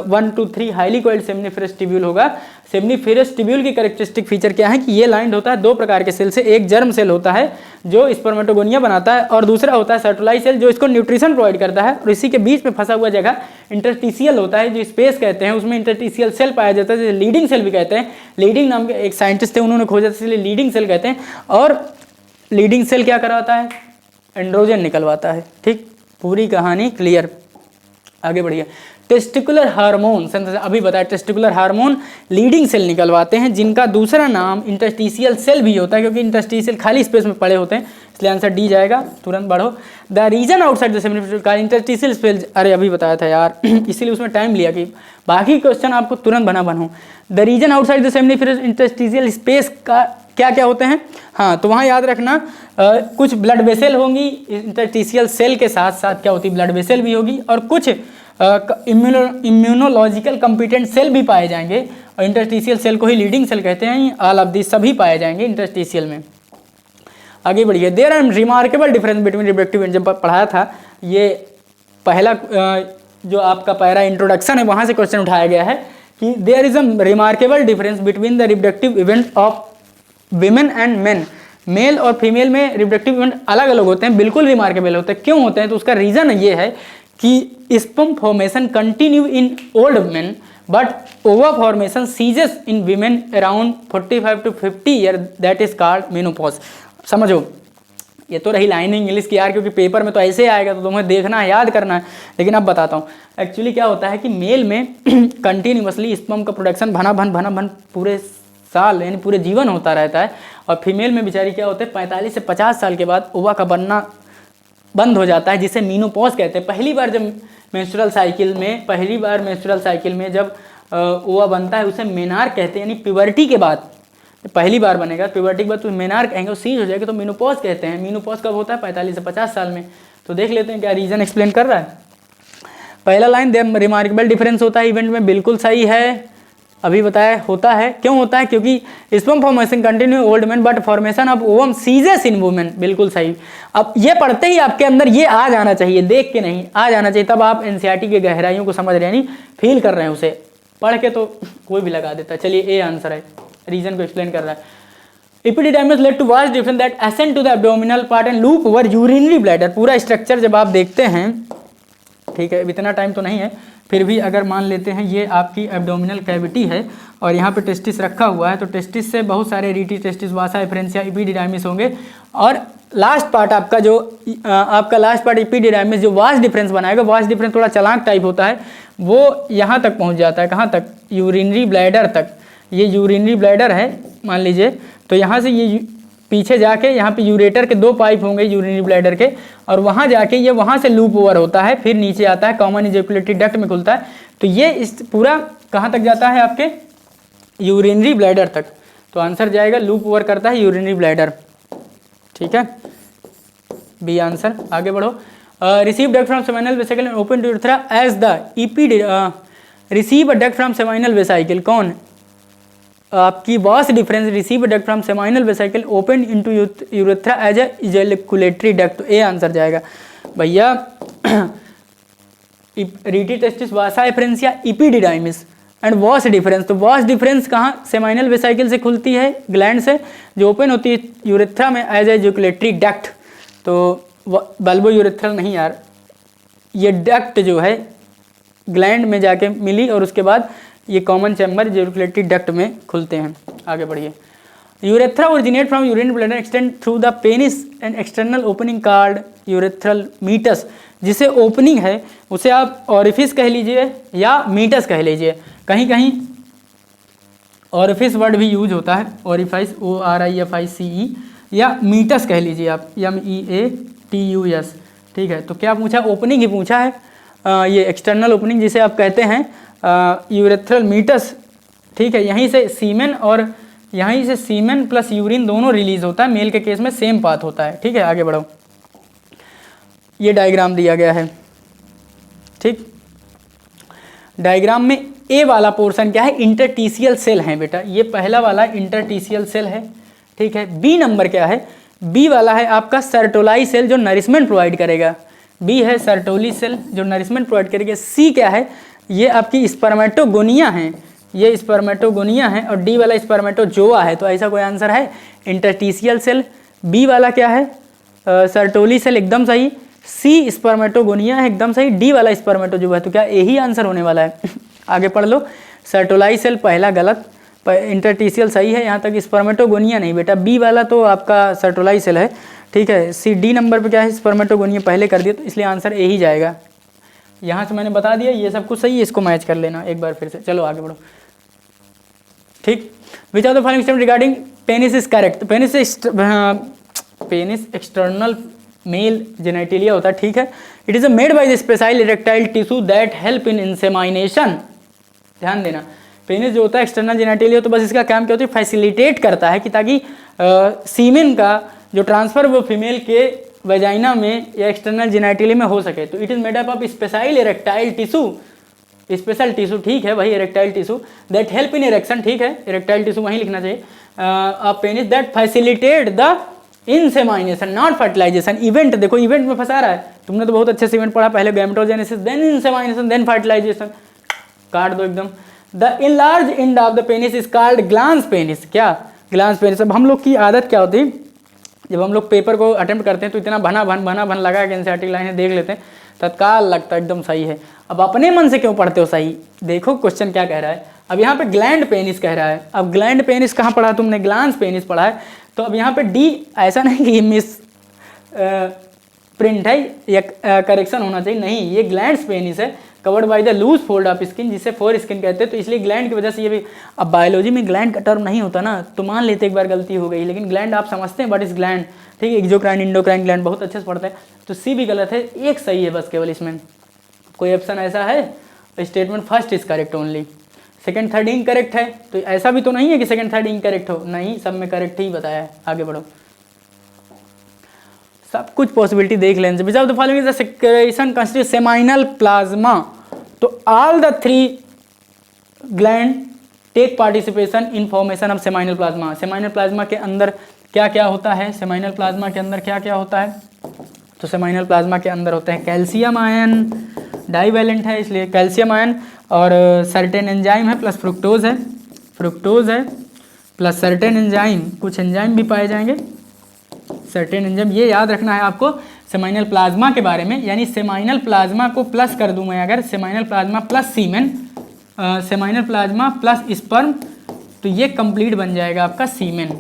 S1: 1 to 3 highly coiled seminiferous tubule होगा, सेमनीफेरस ट्यूब्यूल की कैरेक्टरिस्टिक फीचर क्या है कि ये लाइंड होता है दो प्रकार के सेल से, एक जर्म सेल होता है जो स्पर्मेटोगोनिया बनाता है और दूसरा होता है सर्टोलाई सेल जो इसको न्यूट्रिशन प्रोवाइड करता है, और इसी के बीच में फंसा हुआ जगह इंटरस्टिशियल होता है जो स्पेस कहते हैं, उसमें इंटरस्टिशियल सेल पाया जाता है जिसे लीडिंग सेल भी कहते हैं। लीडिंग नाम के एक साइंटिस्ट थे, उन्होंने खोजा था इसलिए लीडिंग सेल कहते हैं। और लीडिंग सेल क्या करवाता है? एंड्रोजन निकलवाता है। ठीक, पूरी कहानी क्लियर, आगे बढ़िए। टेस्टिकुलर हार्मोन, अभी बताया टेस्टिकुलर हार्मोन लीडिंग सेल निकलवाते हैं जिनका दूसरा नाम इंटरस्टिशियल सेल भी होता है, क्योंकि इंटरस्टिशियल खाली स्पेस में पड़े होते हैं, इसलिए आंसर डी जाएगा। तुरंत बढ़ो। The region outside the seminiferous का इंटरस्टिशियल सेल, अरे अभी बताया था यार इसीलिए उसमें टाइम लिया कि बाकी क्वेश्चन आपको तुरंत बनूँ। The region outside the seminiferous interstitial space का क्या क्या होते हैं? हाँ, तो वहाँ याद रखना कुछ ब्लड वेसल होंगी इंटरस्टिशियल सेल के साथ साथ, क्या होती है? ब्लड वेसल भी होगी, और कुछ इम्यूनोलॉजिकल कम्पिटेंट सेल भी पाए जाएंगे, और इंटरस्टिशियल सेल को ही लीडिंग सेल कहते हैं। ऑल ऑफ दिस सभी पाए जाएंगे इंटरस्टिशियल में। आगे बढ़िए। There are remarkable difference between reproductive, जब पढ़ाया था ये पहला जो आपका पैरा इंट्रोडक्शन है वहाँ से क्वेश्चन उठाया गया है कि there is a remarkable difference between the reproductive event of women and men. Male और फीमेल में रिप्रोडक्टिव इवेंट अलग अलग होते हैं, बिल्कुल रिमार्केबल होते हैं। क्यों होते हैं? तो उसका रीज़न ये है कि sperm formation continue in old men but ova formation ceases in women around 45 to 50 year, that is called menopause. समझो, ये तो रही लाइन इंग्लिश की यार, क्योंकि पेपर में तो ऐसे आएगा तो तुम्हें देखना है, याद करना है। लेकिन अब बताता हूँ एक्चुअली क्या होता है कि मेल में कंटिन्यूसली स्पर्म का प्रोडक्शन भना भन पूरे साल यानी पूरे जीवन होता रहता है, और फीमेल में बेचारी क्या होते हैं 45 से 50 साल के बाद ओवा का बनना बंद हो जाता है, जिसे मीनोपॉज कहते हैं। पहली बार मेंस्ट्रुअल साइकिल में जब ओवा बनता है उसे मेनार कहते हैं, यानी प्यूबर्टी के बाद पहली बार बनेगा, प्यूबर्टी के बाद तो मेनार कहेंगे, और सीज हो जाएगा तो मीनोपॉज कहते हैं। मीनोपॉज कब होता है? 45 से 50 साल में। तो देख लेते हैं क्या रीज़न एक्सप्लेन कर रहा है। पहला लाइन दे रिमार्केबल डिफरेंस होता है इवेंट में, बिल्कुल सही है, अभी बताया होता है। क्यों होता है? क्योंकि sperm formation continue old man but formation of ovum ceases in women, बिल्कुल सही। अब ये पढ़ते ही आपके अंदर ये आ जाना चाहिए, देख के नहीं, आ जाना चाहिए, तब आप एनसीईआरटी की गहराइयों को समझ रहे हैं, यानी फील कर रहे हैं उसे। पढ़ के तो कोई भी लगा देता है। चलिए, ए आंसर है, रीजन को एक्सप्लेन कर रहा है। Epididymis led to vas deferens that ascend to the abdominal part and loop over urinary bladder. पूरा स्ट्रक्चर जब आप देखते हैं, ठीक है, इतना टाइम तो नहीं है, फिर भी अगर मान लेते हैं ये आपकी एब्डोमिनल कैविटी है और यहाँ पे टेस्टिस रखा हुआ है, तो टेस्टिस से बहुत सारे rete, testis, vasa, efferentia, epididymis होंगे, और लास्ट पार्ट आपका जो आपका लास्ट पार्ट एपिडिडाइमिस जो वास्ट डिफरेंस बनाएगा, वास्ट डिफरेंस थोड़ा चालाक टाइप होता है, वो यहाँ तक पहुँच जाता है। कहाँ तक? यूरिनरी ब्लैडर तक। ये यूरिनरी ब्लैडर है मान लीजिए, तो यहाँ से ये पीछे जाके यहाँ पे यूरेटर के 2 पाइप होंगे यूरिनरी ब्लैडर के, और वहाँ जाके ये वहाँ से लूप ओवर होता है, फिर नीचे आता है, कॉमन इजैकुलेटरी डक्ट में खुलता है। तो ये इस पूरा कहाँ तक जाता है? आपके यूरिनरी ब्लैडर तक। तो आंसर जाएगा लूप ओवर करता है यूरिनरी ब्लैडर। ठीक है, बी आंसर। आगे बढ़ो। Receive duct from seminal vesicle and open to urethra as the receive a duct from seminal vesicle. कौन? आपकी vas deferens receive duct from seminal vesicle open into urethra as a ejaculatory duct. तो A answer जाएगा भैया। Rete testis, vasa, efferentia, epididymis and vas deferens. तो vas difference कहाँ? Seminal vesicle से खुलती है, ग्लैंड से, जो ओपन होती है यूरेथ्रा में एज ए इजैकुलेटरी डक्ट। तो बल्बो यूरेथ्रल नहीं यार, ये डक्ट जो है ग्लैंड में जाके मिली और उसके बाद ये कॉमन चैम्बर इजैकुलेटरी डक्ट में खुलते हैं। आगे बढ़िए। Urethra originate from urinary bladder extend through the penis and external opening card urethral meatus. जिसे ओपनिंग है उसे आप ऑरिफिस कह लीजिए या मीटस कह लीजिए। कहीं कहीं ऑरिफिस वर्ड भी यूज होता है, ऑरिफाइस, ORIFICE, या मीटस कह लीजिए आप, MEATUS। ठीक है, तो क्या पूछा? ओपनिंग ही पूछा है, ये एक्सटर्नल ओपनिंग जिसे आप कहते हैं यूरेथ्रल मीटस। ठीक है, यहीं से सीमेन प्लस यूरिन दोनों रिलीज होता है, मेल के केस में सेम पाथ होता है। ठीक है, आगे बढ़ो। ये डायग्राम दिया गया है। ठीक, डायग्राम में ए वाला पोर्शन क्या है? इंटरटीशियल सेल है बेटा, ये पहला वाला इंटरटीशियल सेल है। ठीक है, बी नंबर क्या है? बी वाला है आपका सर्टोलाई सेल जो नरिशमेंट प्रोवाइड करेगा। बी है सर्टोली सेल जो नरिशमेंट प्रोवाइड करेगा। सी क्या है? ये आपकी स्पर्मेटोगोनिया है। ये स्पर्मेटोगोनिया है और डी वाला स्पर्मेटोजोआ है, तो ऐसा कोई आंसर है? Interstitial cell. बी वाला क्या है? सर्टोली सेल, एकदम सही। सी स्पर्मेटोगोनिया है, एकदम सही। डी वाला स्पर्मेटोजोआ है, तो क्या यही आंसर होने वाला है? आगे पढ़ लो। सर्टोलाई सेल पहला गलत, इंटरस्टिशियल सही है यहाँ तक। स्पर्मेटोगोनिया नहीं बेटा, बी वाला तो आपका सर्टोलाई सेल है, ठीक है। सी डी नंबर पे क्या है? स्पर्मेटोगोनिया पहले कर दिया, तो इसलिए आंसर यही जाएगा। यहाँ से मैंने बता दिया, ये सब कुछ सही है, इसको मैच कर लेना एक बार फिर से। चलो आगे बढ़ो, ठीक। Which are the following statement regarding penis is correct? Penis external male genitalia होता है, ठीक है। It is made by the special erectile tissue that help in insemination. ध्यान देना, पेनिस जो होता है एक्सटर्नल जेनेटिलिया, तो बस इसका काम क्या होता है? फैसिलिटेट करता है कि ताकि सीमेन का जो ट्रांसफर वो फीमेल के वेजाइना में या एक्सटर्नल जेनेटिलिया में हो सके। तो it is made up of special erectile tissue, special tissue, ठीक है, वही erectile tissue that help in erection, ठीक है, इरेक्टाइल टिश्यू वहीं लिखना चाहिए। Of penis that facilitate the insemination not fertilisation. Event देखो, इवेंट में फंसा रहा है। तुमने तो बहुत अच्छे से इवेंट पढ़ा, पहले gametogenesis, then insemination, then fertilisation. काट दो एकदम। The enlarged end of the penis is called glans penis. क्या? Glans penis. अब हम लोग की आदत क्या होती है, जब हम लोग पेपर को अटेम्प्ट करते हैं तो इतना भना भन लगा के एनसीईआरटी लाइनें देख लेते हैं, तत्काल लगता है एकदम सही है। अब अपने मन से क्यों पढ़ते हो सही? देखो क्वेश्चन क्या कह रहा है। अब यहाँ पे ग्लैंड पेनिस कह रहा है। अब ग्लैंड पेनिस कहाँ पढ़ा तुमने? ग्लांस पेनिस पढ़ा है। तो अब यहाँ पे डी, ऐसा नहीं कि मिस प्रिंट है या करेक्शन होना चाहिए, नहीं, ये ग्लैंड्स पेनिस है, covered by the loose fold of skin, जिसे फोर स्किन कहते हैं। तो इसलिए ग्लैंड की वजह से ये भी, अब बायोलॉजी में ग्लैंड का टर्म नहीं होता ना, तो मान लेते एक बार गलती हो गई, लेकिन ग्लैंड आप समझते हैं, व्हाट इज ग्लैंड, ठीक है। एक्सोक्राइन, इंडोक्राइन ग्लैंड बहुत अच्छे से पढ़ते हैं। तो सी भी गलत है, एक सही है बस केवल इसमें। कोई ऑप्शन ऐसा है? Statement first is correct only, second third incorrect है। तो ऐसा भी तो नहीं है कि सेकंड थर्ड इनकरेक्ट हो, नहीं, सब में करेक्ट ही बताया है। आगे बढ़ो, सब कुछ पॉसिबिलिटी देख लेने से। Which of the following is the secretion constitute seminal plasma? तो all the three gland take participation in formation of seminal plasma. Seminal plasma के अंदर क्या क्या होता है? सेमाइनल प्लाज्मा के अंदर क्या क्या होता है? तो सेमाइनल प्लाज्मा के अंदर होते हैं कैल्शियम आयन, डाइवैलेंट है इसलिए कैल्शियम आयन, और सर्टेन एंजाइम है प्लस फ्रुक्टोज है प्लस सर्टेन एंजाइम, कुछ एंजाइम भी पाए जाएंगे, सर्टेन एंजाइम, ये याद रखना है आपको सेमाइनल प्लाज्मा के बारे में। यानी सेमाइनल प्लाज्मा को प्लस कर दूं मैं अगर, seminal plasma plus semen, seminal plasma plus sperm, तो ये कंप्लीट बन जाएगा आपका सीमेन।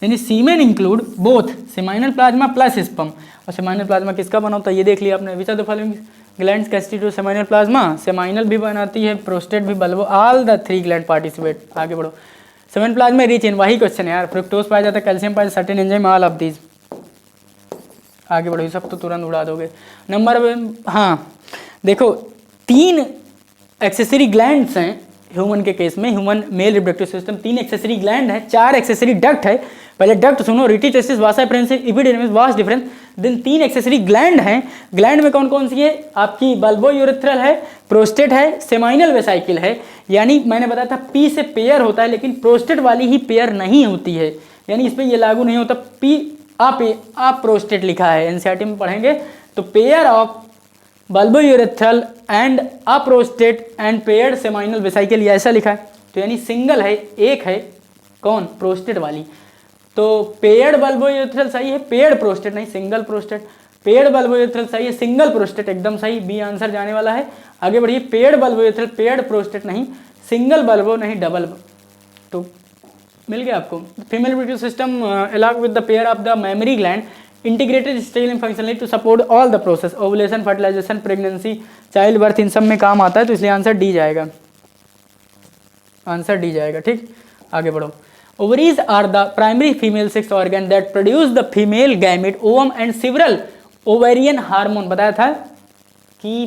S1: यानी semen include both seminal plasma plus sperm. और सेमाइनल प्लाज्मा किसका बना होता है ये देख लिया आपने। Which are the following glands constitute seminal plasma? Seminal भी बनाती है, प्रोस्टेट भी, bulbo, all the three gland participate. आगे बढ़ो। सेमाइनल प्लाज्मा रिच इन, वही क्वेश्चन है यार, फ्रुक्टोज पाया जाता है, कैल्शियम पाया जाता है, certain enzyme, all of these. आगे बढ़ो, ये सब तो तुरंत उड़ा दोगे। नंबर, हाँ देखो, 3 एक्सेसरी ग्लैंड्स हैं ह्यूमन के केस में, human male reproductive system, 3 accessory gland है, 4 एक्सेसरी डक्ट है। पहले डक्ट सुनो, rete testis, vasa efferens, epidermis, vas deferens, then 3 accessory gland हैं। ग्लैंड में कौन कौन सी है? आपकी बल्बो यूरेथ्रल है, प्रोस्टेट है, सेमाइनल वेसाइकिल है। यानी मैंने बताया था पी से पेयर होता है, लेकिन प्रोस्टेट वाली ही पेयर नहीं होती है, यानी इस पर ये लागू नहीं होता। पी आप प्रोस्टेट लिखा है, एनसीईआरटी में पढ़ेंगे तो pair of bulbourethral and a prostate and paired seminal vesicle, ये ऐसा लिखा है। तो यानी सिंगल है, एक है कौन? प्रोस्टेट वाली। तो पेयर्ड बल्बो यूरेथ्रल सही है, पेयर्ड प्रोस्टेट नहीं, single prostate. Paired bulbo urethral सही है, सिंगल प्रोस्टेट एकदम सही, बी आंसर जाने वाला है। आगे बढ़िए, paired bulbourethral, paired prostate नहीं, सिंगल बल्बो नहीं, डबल। तो मिल गया आपको। Female reproductive system along with the pair of the mammary gland integrated structurally function to support all the process, ovulation, fertilisation, pregnancy, child birth, इन सब में काम आता है। तो इसलिए आंसर डी जाएगा, आंसर डी जाएगा, ठीक। आगे बढ़ो। Ovaries are the primary female sex organ that produce the female gamete, ovum and several ovarian hormone. बताया था कि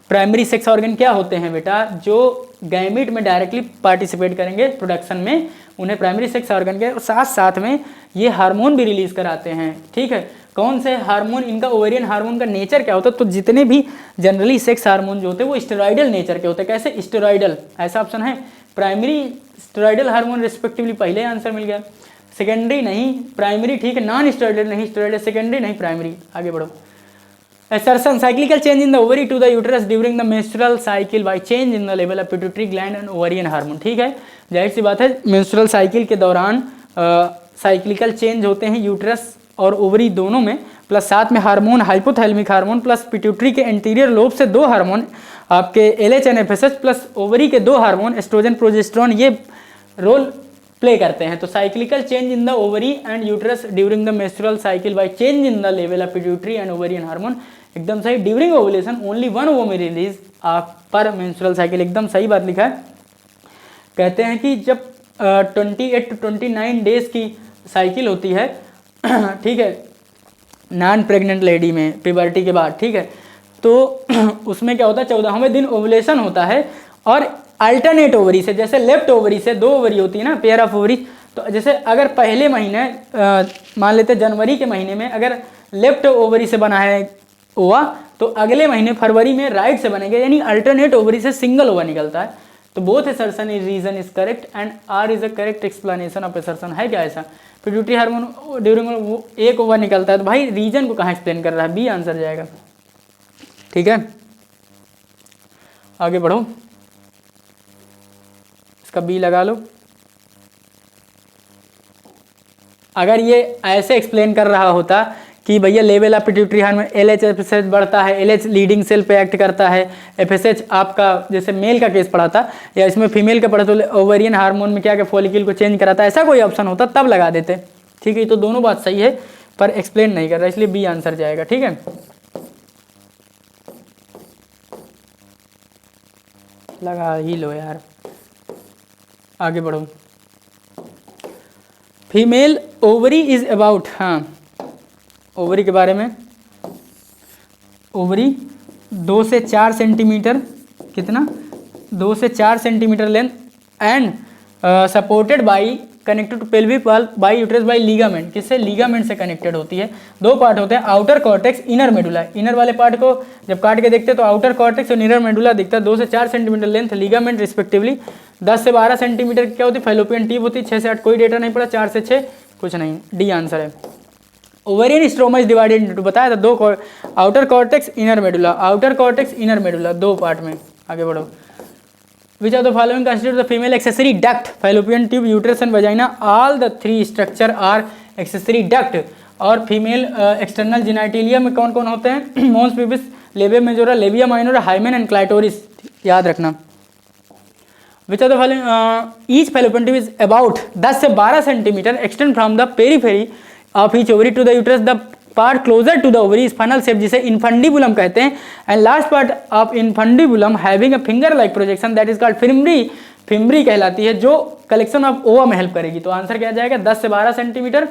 S1: प्राइमरी सेक्स ऑर्गन क्या होते हैं बेटा? जो गैमेट में डायरेक्टली पार्टिसिपेट करेंगे प्रोडक्शन में, उन्हें प्राइमरी सेक्स ऑर्गन के साथ साथ में ये हार्मोन भी रिलीज कराते हैं, ठीक है। कौन से हार्मोन? इनका ओवेरियन हार्मोन का नेचर क्या होता है? तो जितने भी जनरली सेक्स हार्मोन जो होते हैं वो स्टेरॉइडल नेचर के होते हैं। कैसे? स्टेरॉइडल, ऐसा ऑप्शन है। प्राइमरी स्टेरॉइडल हार्मोन रिस्पेक्टिवली, पहले आंसर मिल गया। सेकेंडरी नहीं, प्राइमरी, ठीक है। नॉन स्टेरॉइडल नहीं, स्टेरॉइडल, सेकेंडरी नहीं, प्राइमरी। आगे बढ़ो। Assertion, cyclical change in the ovary to the uterus during the menstrual cycle by change in the level of pituitary gland and ovarian hormone। ठीक है, जाहिर सी बात है menstrual cycle के दौरान साइक्लिकल चेंज होते हैं यूट्रस और ओवरी दोनों में, प्लस साथ में hormone, hypothalamic hormone plus pituitary के एंटीरियर लोब से 2 हार्मोन आपके LH and FSH plus ovary के 2 हार्मोन एस्ट्रोजन प्रोजेस्टेरोन ये रोल प्ले करते हैं। तो cyclical change in the ovary and uterus during the menstrual cycle by change in the level of pituitary and ovarian hormone, एकदम सही। During ovulation only 1 ovum release पर menstrual cycle, एकदम सही बात लिखा है। कहते हैं कि जब 28 to 29 डेज की साइकिल होती है, ठीक है, नॉन प्रेग्नेंट लेडी में प्यूबर्टी के बाद, ठीक है, तो उसमें क्या होता है 14वें दिन ओवुलेशन होता है और अल्टरनेट ओवरी से, जैसे लेफ्ट ओवरी से 2 ओवरी होती है ना, पेयर ऑफ ओवरी, तो जैसे अगर पहले महीने मान लेते जनवरी के महीने में अगर लेफ्ट ओवरी से बना है ओवा, तो अगले महीने फरवरी में राइट से बनेगा, यानी अल्टरनेट ओवरी से सिंगल ओवा निकलता है। तो both assertion is reason is correct and R is a correct explanation of assertion. है क्या ऐसा? पिट्यूटरी हार्मोन ड्यूरिंग एक ओवा निकलता है, तो भाई रीजन को कहाँ एक्सप्लेन कर रहा है? बी आंसर जाएगा। ठीक है, आगे बढ़ो, इसका बी लगा लो। अगर ये ऐसे एक्सप्लेन कर रहा होता कि भैया level of pituitary hormone LH FSH बढ़ता है, LH लीडिंग सेल पे एक्ट करता है, FSH आपका जैसे मेल का केस पढ़ा था, या इसमें फीमेल का पढ़ा तो ओवरियन हार्मोन में क्या क्या फॉलिकल को चेंज कराता है, ऐसा कोई ऑप्शन होता तब लगा देते। ठीक है, तो दोनों बात सही है पर एक्सप्लेन नहीं कर रहा, इसलिए बी आंसर जाएगा। ठीक है, लगा ही लो यार, आगे बढ़ो। फीमेल ओवरी इज अबाउट, हाँ ओवरी के बारे में, ओवरी 2 से 4 सेंटीमीटर, कितना 2 से 4 centimetre length and supported by connected to pelvic wall by uterus by ligament. किससे? लीगामेंट से कनेक्टेड होती है। 2 पार्ट होते हैं, outer cortex, inner medulla. Inner वाले पार्ट को जब काट के देखते हैं तो आउटर कॉर्टेक्स और इनर मेडुला दिखता है। 2 से 4 सेंटीमीटर लेंथ, लीगामेंट रिस्पेक्टिवली। 10 से 12 सेंटीमीटर क्या होती है? फैलोपियन ट्यूब होती है। 6 से 8 कोई डेटा नहीं पड़ा, 4 से 6 कुछ नहीं, डी आंसर है। Ovarian stroma is divided into, बताया था 2 outer cortex inner medulla, outer cortex inner medulla 2 part में। आगे बढ़ो। Which of the following constitute the female accessory duct? Fallopian tube, uterus and vagina. All the 3 structure are accessory duct. और female external genitalia में कौन कौन होते हैं? Mons pubis, labia majora, labia minora, hymen and clitoris, याद रखना। Which of the following each fallopian tube is about 10 से 12 centimetre extend from the periphery of each ovary to the uterus. The part closer to the ovary is funnel shape, जिसे infundibulum कहते हैं, and last part of infundibulum having a finger like projection that is called fimbriae, fimbriae कहलाती है, जो collection of ओवा में help करेगी। तो आंसर क्या जाएगा? 10 से 12 सेंटीमीटर,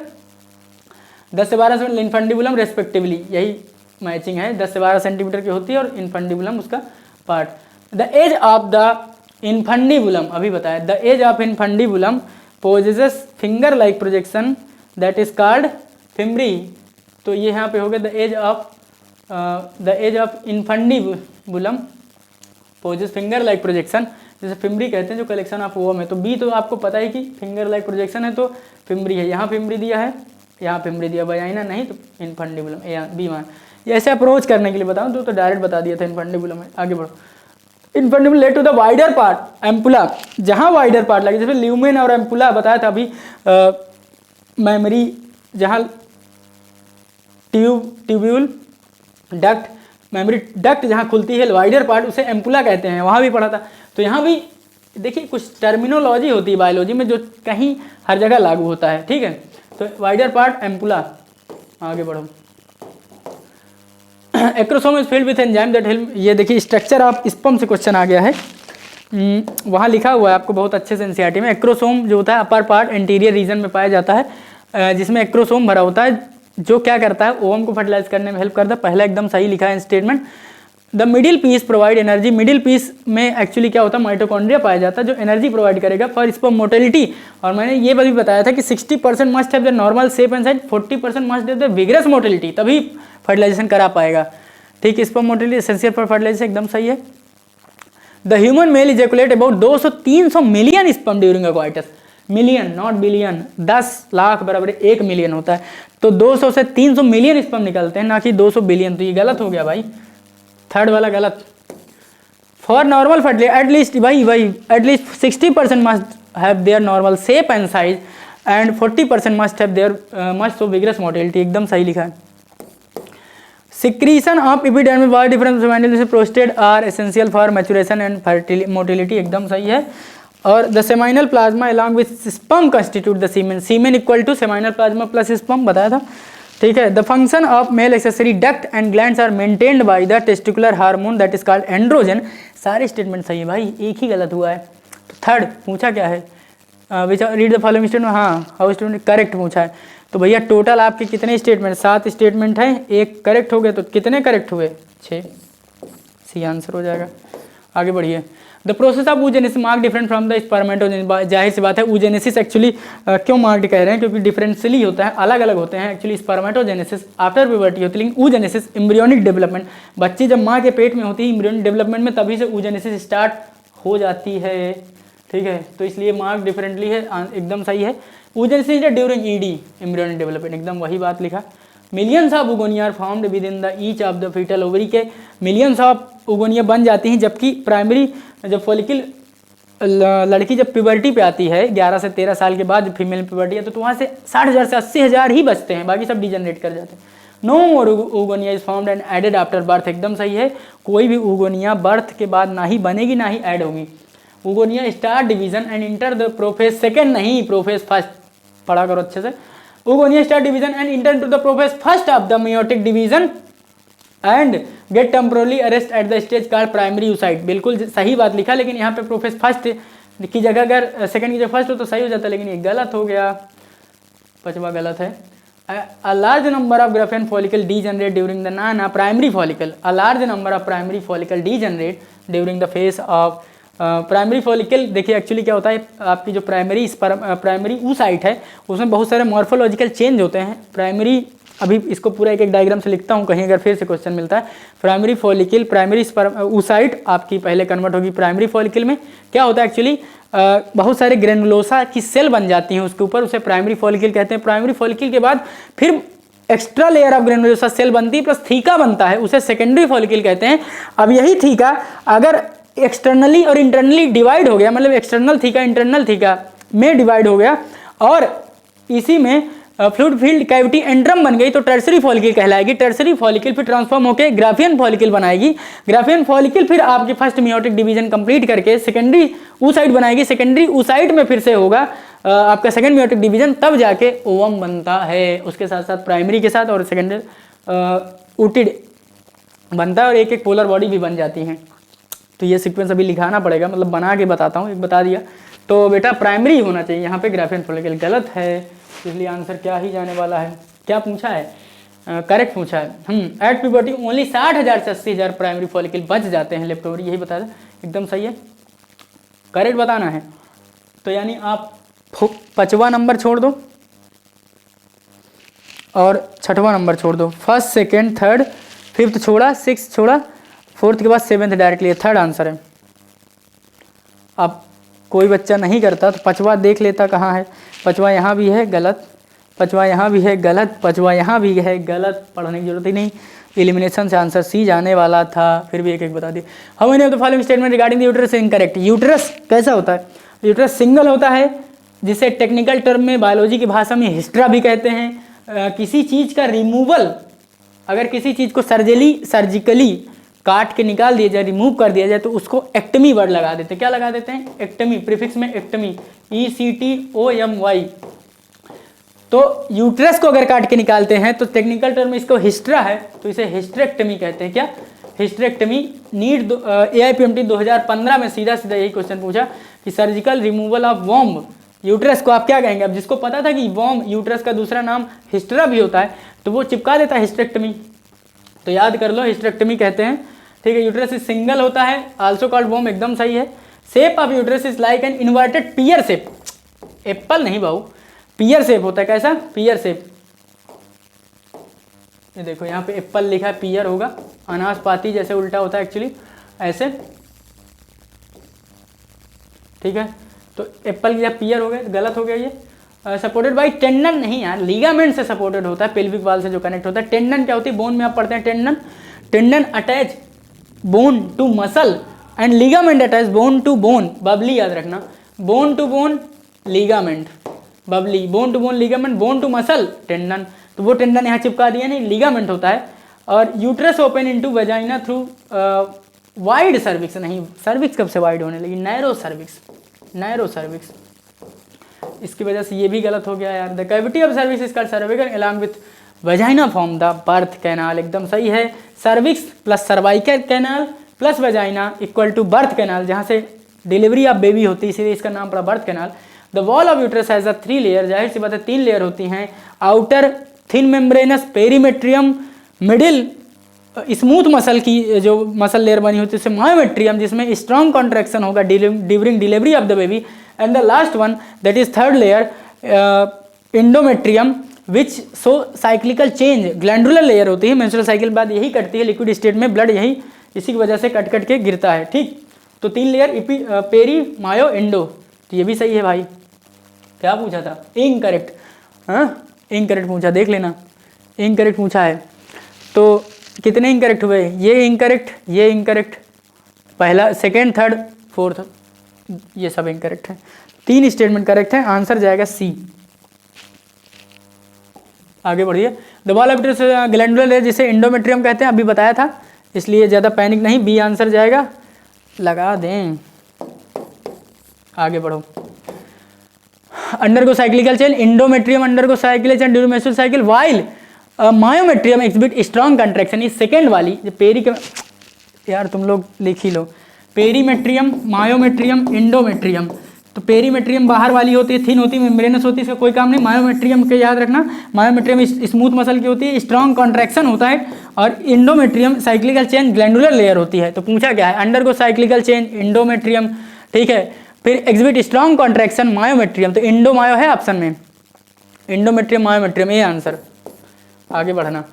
S1: 10 से 12 सेंटीमीटर इनफंडिबुलम रेस्पेक्टिवली, यही मैचिंग है। 10 से 12 सेंटीमीटर की होती है और इनफंडिबुलम उसका part. The as of the infundibulum, अभी बताया, the as of infundibulum possesses finger like projection that is called fimbriae. तो ये यहाँ पे हो गया the as of infundibulum possess finger like projection, जैसे फिम्बरी कहते हैं, जो कलेक्शन ऑफ ओवम है। तो बी तो आपको पता है कि फिंगर लाइक प्रोजेक्शन है, तो फिम्बरी है। यहाँ फिम्बरी दिया है, यहाँ फिम्बरी दिया, वजाइना नहीं, तो इनफंडिबुलम, यहाँ बी मान। ये ऐसे अप्रोच करने के लिए बताऊँ तो डायरेक्ट बता दिया था इनफंडिबुलम है। आगे बढ़ो। Infundibulum led to the wider part ampulla, जहाँ वाइडर पार्ट लगे, जैसे ल्यूमेन और एम्पुला बताया था अभी, मेमरी जहाँ ट्यूब्यूल डक्ट, मेमोरी डक्ट जहाँ खुलती है, वाइडर पार्ट उसे एम्पुला कहते हैं, वहाँ भी पढ़ा था। तो यहाँ भी देखिए कुछ टर्मिनोलॉजी होती है बायोलॉजी में जो कहीं हर जगह लागू होता है। ठीक है, तो वाइडर पार्ट एम्पुला। आगे बढ़ो। Acrosome is filled with enzyme that help, ये देखिए स्ट्रक्चर ऑफ स्पर्म से क्वेश्चन आ गया है, वहाँ लिखा हुआ है आपको बहुत अच्छे से एनसीईआरटी में। एक्रोसोम जो होता है अपर पार्ट एंटीरियर रीजन में पाया जाता है, जिसमें एक्रोसोम भरा होता है, जो क्या करता है? ओवम को फर्टिलाइज करने में हेल्प करता है। पहला एकदम सही लिखा है statement. The middle piece provide energy, middle piece में एक्चुअली क्या होता है? माइटोकॉन्ड्रिया पाया जाता है जो एनर्जी प्रोवाइड करेगा फॉर स्पर्म मोटिलिटी। और मैंने ये भी बताया था कि 60% must have the normal shape and size, 40% must have the vigorous motility, तभी फर्टिलाइजेशन करा पाएगा। ठीक है, sperm motility essential for fertilization, एकदम सही है। The human male ejaculate about 200-300 million sperm during a coitus, million not billion, 10 lakh बराबर 1 million होता है। तो 200 से 300 मिलियन स्पर्म निकलते हैं, ना कि 200 बिलियन। तो ये गलत हो गया भाई, थर्ड वाला गलत। For normal fertility at least at least 60% must have their normal shape and size and 40% must have their must show vigorous motility, एकदम सही लिखा है। Secretion of epidermis by different seminal prostate are essential for maturation and motility, एकदम सही है। और the seminal plasma along with sperm constitute the semen, semen equal to seminal plasma plus sperm बताया था, ठीक है। The function of male accessory duct and glands are maintained by the testicular hormone that is called androgen, सारे statement सही है भाई, एक ही गलत हुआ है। तो थर्ड पूछा क्या है, विच रीड द फॉलोइंग स्टेटमेंट, हाँ हाउ स्टेटमेंट करेक्ट पूछा है। तो भैया टोटल आपके कितने स्टेटमेंट, 7 स्टेटमेंट हैं, एक करेक्ट हो गए, तो कितने करेक्ट हुए, 6, सी आंसर हो जाएगा। आगे बढ़िए। The process of oogenesis mark different from the spermatogenesis, जाहिर सी बात है oogenesis एक्चुअली क्यों मार्क्ड कह रहे हैं, क्योंकि डिफरेंशियली होता है, अलग अलग होते हैं। एक्चुअली स्पर्मेटोजेनेसिस आफ्टर प्यूबर्टी होती है, लेकिन oogenesis एम्ब्रियोनिक डेवलपमेंट, बच्ची जब माँ के पेट में होती है एम्ब्रियोनिक डेवलपमेंट में, तभी से oogenesis स्टार्ट हो जाती है, ठीक है। तो इसलिए मार्क डिफरेंटली है, एकदम सही है। oogenesis during ED embryonic development, एकदम वही बात लिखा। Millions of oogonia are formed within the each of the foetal ovary, के मिलियंस ऑफ उगोनिया बन जाती हैं, जबकि प्राइमरी जब फॉलिकल लड़की जब प्यूबर्टी पे आती है 11 से 13 साल के बाद, जब फीमेल प्यूबर्टी है, तो वहाँ से 60,000 से 80,000 ही बचते हैं, बाकी सब डिजनरेट कर जाते हैं। No more oogonia is formed and added after birth, एकदम सही है। कोई भी उगोनिया बर्थ के बाद ना ही बनेगी ना ही ऐड होगी। Oogonia start division and enter the prophase second, नहीं प्रोफेस फर्स्ट, पढ़ा करो अच्छे से। Oogonia start division and enter into the prophase first of the meiotic division and get temporarily arrest at the stage called primary oocyte, बिल्कुल सही बात लिखा, लेकिन यहाँ पे प्रोफेस फर्स्ट की जगह अगर सेकंड की जगह फर्स्ट हो तो सही हो जाता, लेकिन ये गलत हो गया, 5वां गलत है। A large number of Graafian follicle degenerate during the primary follicle, a large number of primary follicle degenerate during the phase of primary follicle. देखिए एक्चुअली क्या होता है, आपकी जो प्राइमरी oocyte है उसमें बहुत सारे मॉर्फोलॉजिकल चेंज होते हैं। प्राइमरी, अभी इसको पूरा एक एक डायग्राम से लिखता हूँ, कहीं अगर फिर से क्वेश्चन मिलता है। प्राइमरी फॉलिकल, प्राइमरी oocyte आपकी पहले कन्वर्ट होगी प्राइमरी फॉलिकल में। क्या होता है एक्चुअली, बहुत सारे ग्रेनुलोसा की सेल बन जाती हैं उसके ऊपर, उसे प्राइमरी फॉलिकल कहते हैं। प्राइमरी फॉलिकल के बाद फिर extra layer of granulosa cell बनती है प्लस थीका बनता है, उसे सेकेंडरी फॉलिकल कहते हैं। अब यही थीका अगर एक्सटर्नली और इंटरनली डिवाइड हो गया, मतलब एक्सटर्नल थीका इंटरनल थीका में डिवाइड हो गया और इसी में फ्लूइड फील्ड कैविटी एंट्रम बन गई, तो टर्सरी फॉलिकल कहलाएगी। टर्सरी फॉलिकल फिर ट्रांसफॉर्म होकर ग्राफियन फॉलिकल बनाएगी। ग्राफियन फॉलिकल फिर आपकी फर्स्ट मियोटिक डिवीजन कंप्लीट करके सेकेंडरी oocyte बनाएगी। सेकेंडरी oocyte में फिर से होगा आपका सेकेंड मियोटिक डिवीजन, तब जाके ओवम बनता है। उसके साथ साथ प्राइमरी के साथ और सेकेंडरी ऊटिड बनता है और एक एक पोलर बॉडी भी बन जाती हैं। तो ये सीक्वेंस अभी लिखाना पड़ेगा, मतलब बना के बताता हूँ, एक बता दिया। तो बेटा प्राइमरी होना चाहिए, यहाँ पे ग्राफियन फॉलिकल गलत है, इसलिए आंसर क्या ही जाने वाला है। क्या पूछा है, करेक्ट पूछा है। एट प्यूबर्टी ओनली 60,000 से 80,000 प्राइमरी फॉलिकल बच जाते हैं लेफ्ट ओवर, यही बता दें, एकदम सही है, करेक्ट बताना है। तो यानी आप 5वां नंबर छोड़ दो और 6वां नंबर छोड़ दो, फर्स्ट सेकेंड थर्ड फिफ्थ छोड़ा, 6 छोड़ा, 4th के बाद 7th डायरेक्टली, थर्ड आंसर है। अब कोई बच्चा नहीं करता तो 5वां देख लेता कहाँ है। 5वां यहाँ भी है गलत, 5वां यहाँ भी है गलत, 5वां यहाँ भी है गलत, पढ़ने की जरूरत ही नहीं, एलिमिनेशन से आंसर सी जाने वाला था, फिर भी एक एक बता दिए। How many of the following statement regarding the uterus incorrect. Uterus कैसा होता है, यूट्रस सिंगल होता है, जिसे टेक्निकल टर्म में बायोलॉजी की भाषा में हिस्ट्रा भी कहते हैं। किसी चीज़ का रिमूवल, अगर किसी चीज़ को सर्जिकली काट के निकाल दिया जाए, रिमूव कर दिया जाए, तो उसको एक्टमी वर्ड लगा देते हैं। क्या लगा देते हैं, एक्टमी, प्रीफिक्स में एक्टमी, ECTOMY। तो यूट्रस को अगर काट के निकालते हैं तो टेक्निकल टर्म में इसको हिस्ट्रा है, तो इसे हिस्ट्रेक्टमी कहते हैं। क्या, हिस्ट्रेक्टमी। नीट AIPMT 2015 में सीधा सीधा यही क्वेश्चन पूछा कि surgical removal of womb uterus को आप क्या कहेंगे। अब जिसको पता था कि वॉम्ब यूट्रस का दूसरा नाम हिस्ट्रा भी होता है, तो वो चिपका देता है हिस्ट्रेक्टमी, तो याद कर लो हिस्ट्रेक्टमी कहते हैं, ठीक है। यूट्रस इज सिंगल होता है, आल्सो कॉल्ड वॉम्ब, एकदम सही है। Shape of uterus is like an inverted peer shape, Apple नहीं बाबू, पियर शेप होता है। कैसा, पियर शेप, ये देखो यहाँ पे एप्पल लिखा है, पियर होगा, अनाशपाती जैसे उल्टा होता है एक्चुअली, ऐसे, ठीक है। तो एप्पल की जब पियर हो गए, गलत हो गया ये। सपोर्टेड बाई टेंडन नहीं यार, लिगामेंट से सपोर्टेड होता है, पेल्विक वाल से जो कनेक्ट होता है। टेंडन क्या होती है, बोन में आप पढ़ते हैं tendon, tendon attach bone to muscle and ligament attach bone to bone, bubbly याद रखना, bone to bone ligament, bubbly, bone to bone ligament, bone to muscle tendon, तो वो टेंडन यहाँ चिपका दिया नहीं, लिगामेंट होता है। और uterus open into vagina through wide cervix, नहीं सर्विक्स कब से वाइड होने लगी, नैरो सर्विक्स, नैरो सर्विक्स, इसकी वजह से ये भी गलत हो गया यार। The cavity of cervix is called cervical along with vagina form the birth canal, एकदम सही है। Cervix plus cervical canal plus vagina equal to birth canal, जहाँ से डिलीवरी ऑफ बेबी होती है, इसीलिए इसका नाम पड़ा birth canal. The wall of uterus has a 3 layer, जाहिर सी बात है 3 लेयर होती हैं। Outer thin membranes perimetrium, middle smooth muscle की जो मसल लेयर बनी होती है उसे मायोमेट्रियम, जिसमें स्ट्रॉन्ग कॉन्ट्रैक्शन होगा during delivery of the baby, and the last one that is third layer endometrium which so cyclical change, glandular layer होती है, मेंस्ट्रुअल साइकिल बाद यही कटती है, लिक्विड स्टेट में ब्लड यही इसी की वजह से कट कट के गिरता है, ठीक। तो 3 लेयर पेरी मायो इंडो, तो ये भी सही है भाई। क्या पूछा था, इनकरेक्ट, हाँ इनकरेक्ट पूछा, देख लेना इनकरेक्ट पूछा है। तो कितने इनकरेक्ट हुए, ये इनकरेक्ट, पहला सेकेंड थर्ड फोर्थ, ये सब इनकरेक्ट है, 3 स्टेटमेंट करेक्ट है, आंसर जाएगा सी। आगे बढ़िए। The wall of uterus glandular layer जिसे इंडोमेट्रियम कहते हैं, अभी बताया था, इसलिए ज़्यादा पैनिक नहीं, बी आंसर जाएगा, लगा दें। आगे बढ़ो। Undergo cyclical change, endometrium undergo cyclical change during menstrual cycle, while myometrium exhibit strong contraction. इस सेकेंड वाली जो पेरी के, यार तुम लोग लिख ही लो, पेरीमेट्रियम, मायोमेट्रियम, इंडोमेट्रियम। तो पेरीमेट्रियम बाहर वाली होती है, थिन होती है, मेम्ब्रेनस होती है, इसका कोई काम नहीं। मायोमेट्रियम के याद रखना, मायोमेट्रियम स्मूथ मसल की होती है, स्ट्रॉन्ग कॉन्ट्रैक्शन होता है, और endometrium cyclical chain glandular layer होती है। तो पूछा क्या है, अंडरगो साइक्लिकल चेन इंडोमेट्रियम, ठीक है, फिर एग्जिबिट स्ट्रॉन्ग कॉन्ट्रैक्शन मायोमेट्रियम, तो इंडो मायो है ऑप्शन में, इंडोमेट्रियम मायोमेट्रियम, ये आंसर। आगे बढ़ना।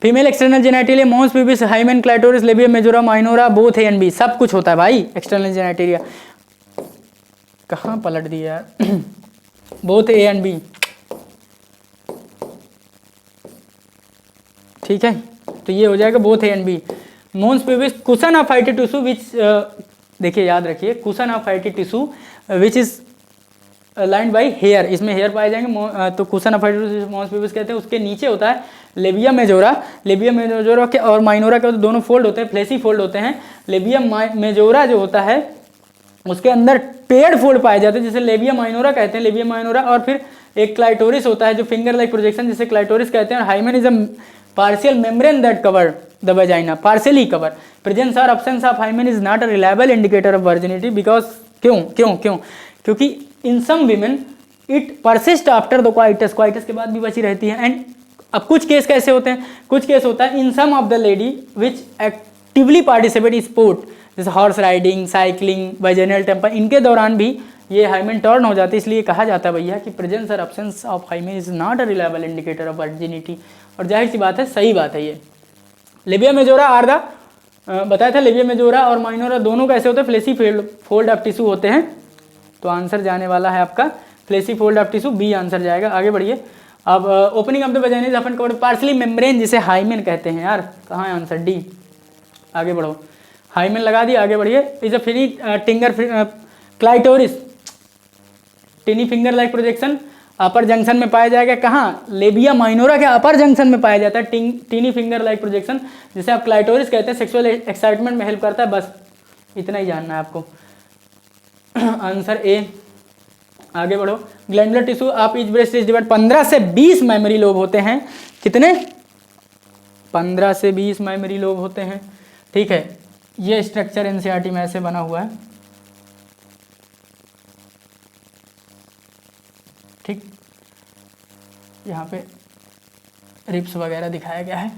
S1: Female external genitalia, mons pubis, hymen, clitoris, labium majora, minora, both A and B, सब कुछ होता है भाई एक्सटर्नल जेनेटिलिया। कहाँ पलट दिया यार, बोथ ए एंड बी, ठीक है, तो ये हो जाएगा both A and B. Mons pubis cushion of fatty tissue which, देखिए याद रखिए, cushion of fatty tissue which is lined by hair, इसमें हेयर पाए जाएंगे, तो cushion of fatty tissue mons pubis कहते हैं। उसके नीचे होता है लेबिया मेजोरा, लेबिया मेजोरा के और माइनोरा के दोनों फोल्ड होते हैं, फ्लेसी फोल्ड होते हैं। लेबिया मेजोरा जो होता है उसके अंदर पेड फोल्ड पाए जाते हैं, जिसे लेबिया माइनोरा कहते हैं, लेबिया माइनोरा। और फिर एक क्लाइटोरिस होता है जो फिंगर लाइक प्रोजेक्शन, जिसे क्लाइटोरिस कहते हैं। और hymen is a partial membrane that cover the vagina, partially cover. Presence और absence of hymen is not a reliable indicator of virginity, because क्योंकि in some women it persist after the coitus, coitus के बाद भी बची रहती है। And अब कुछ केस कैसे होते हैं, कुछ केस होता है in some of the lady which actively participate in sport, जैसे horse riding, cycling, vaginal tampon, इनके दौरान भी ये हाइमेन टर्न हो जाती है। इसलिए कहा जाता है भैया कि प्रेजेंस और absence of hymen is not a reliable indicator of virginity. और जाहिर सी बात है, सही बात है ये। लेबिया मेजोरा आर द, बताया था लेबिया मेजोरा और माइनोरा दोनों कैसे होते हैं, फ्लेसी फोल्ड ऑफ टिश्यू होते हैं। तो आंसर जाने वाला है आपका fleshy fold of tissue, B answer जाएगा। आगे बढ़िए। अब opening of the vagina is often covered partially membrane, जिसे हाइमेन कहते हैं यार, कहाँ है आंसर, डी। आगे बढ़ो, हाइमेन लगा दिया, आगे बढ़िए। Is a finny tinger clitoris, tiny finger like projection, upper junction में पाया जाएगा, कहाँ, लेबिया माइनोरा के अपर जंक्शन में पाया जाता है टिनी फिंगर लाइक प्रोजेक्शन, जिसे आप क्लाइटोरिस कहते हैं। सेक्सुअल एक्साइटमेंट में हेल्प करता है, बस इतना ही जानना है आपको। Answer A. आगे बढ़ो। Glandular tissue of each breast is divide, 15 से 20 मेमोरी लोब होते हैं, कितने, 15 से 20 मेमोरी लोब होते हैं, ठीक है। ये स्ट्रक्चर एनसीईआरटी में ऐसे बना हुआ है, ठीक। यहाँ पे रिप्स वगैरह दिखाया गया है,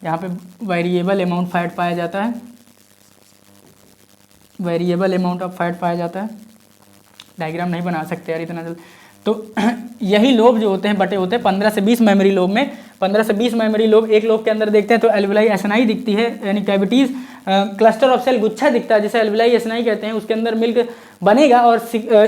S1: यहाँ पे वेरिएबल अमाउंट फैट पाया जाता है, वेरिएबल अमाउंट ऑफ फैट पाया जाता है। डायग्राम नहीं बना सकते यार इतना जल्द। तो यही लोब जो होते हैं बटे होते हैं 15 से 20 मेमोरी लोब में। 15 से 20 मेमोरी लोब, एक लोब के अंदर देखते हैं तो एल्विलाई एसनाई दिखती है, यानी कैविटीज़, क्लस्टर ऑफ सेल गुच्छा दिखता है जिसे एल्विलाई एसनाई कहते हैं। उसके अंदर मिल्क बनेगा और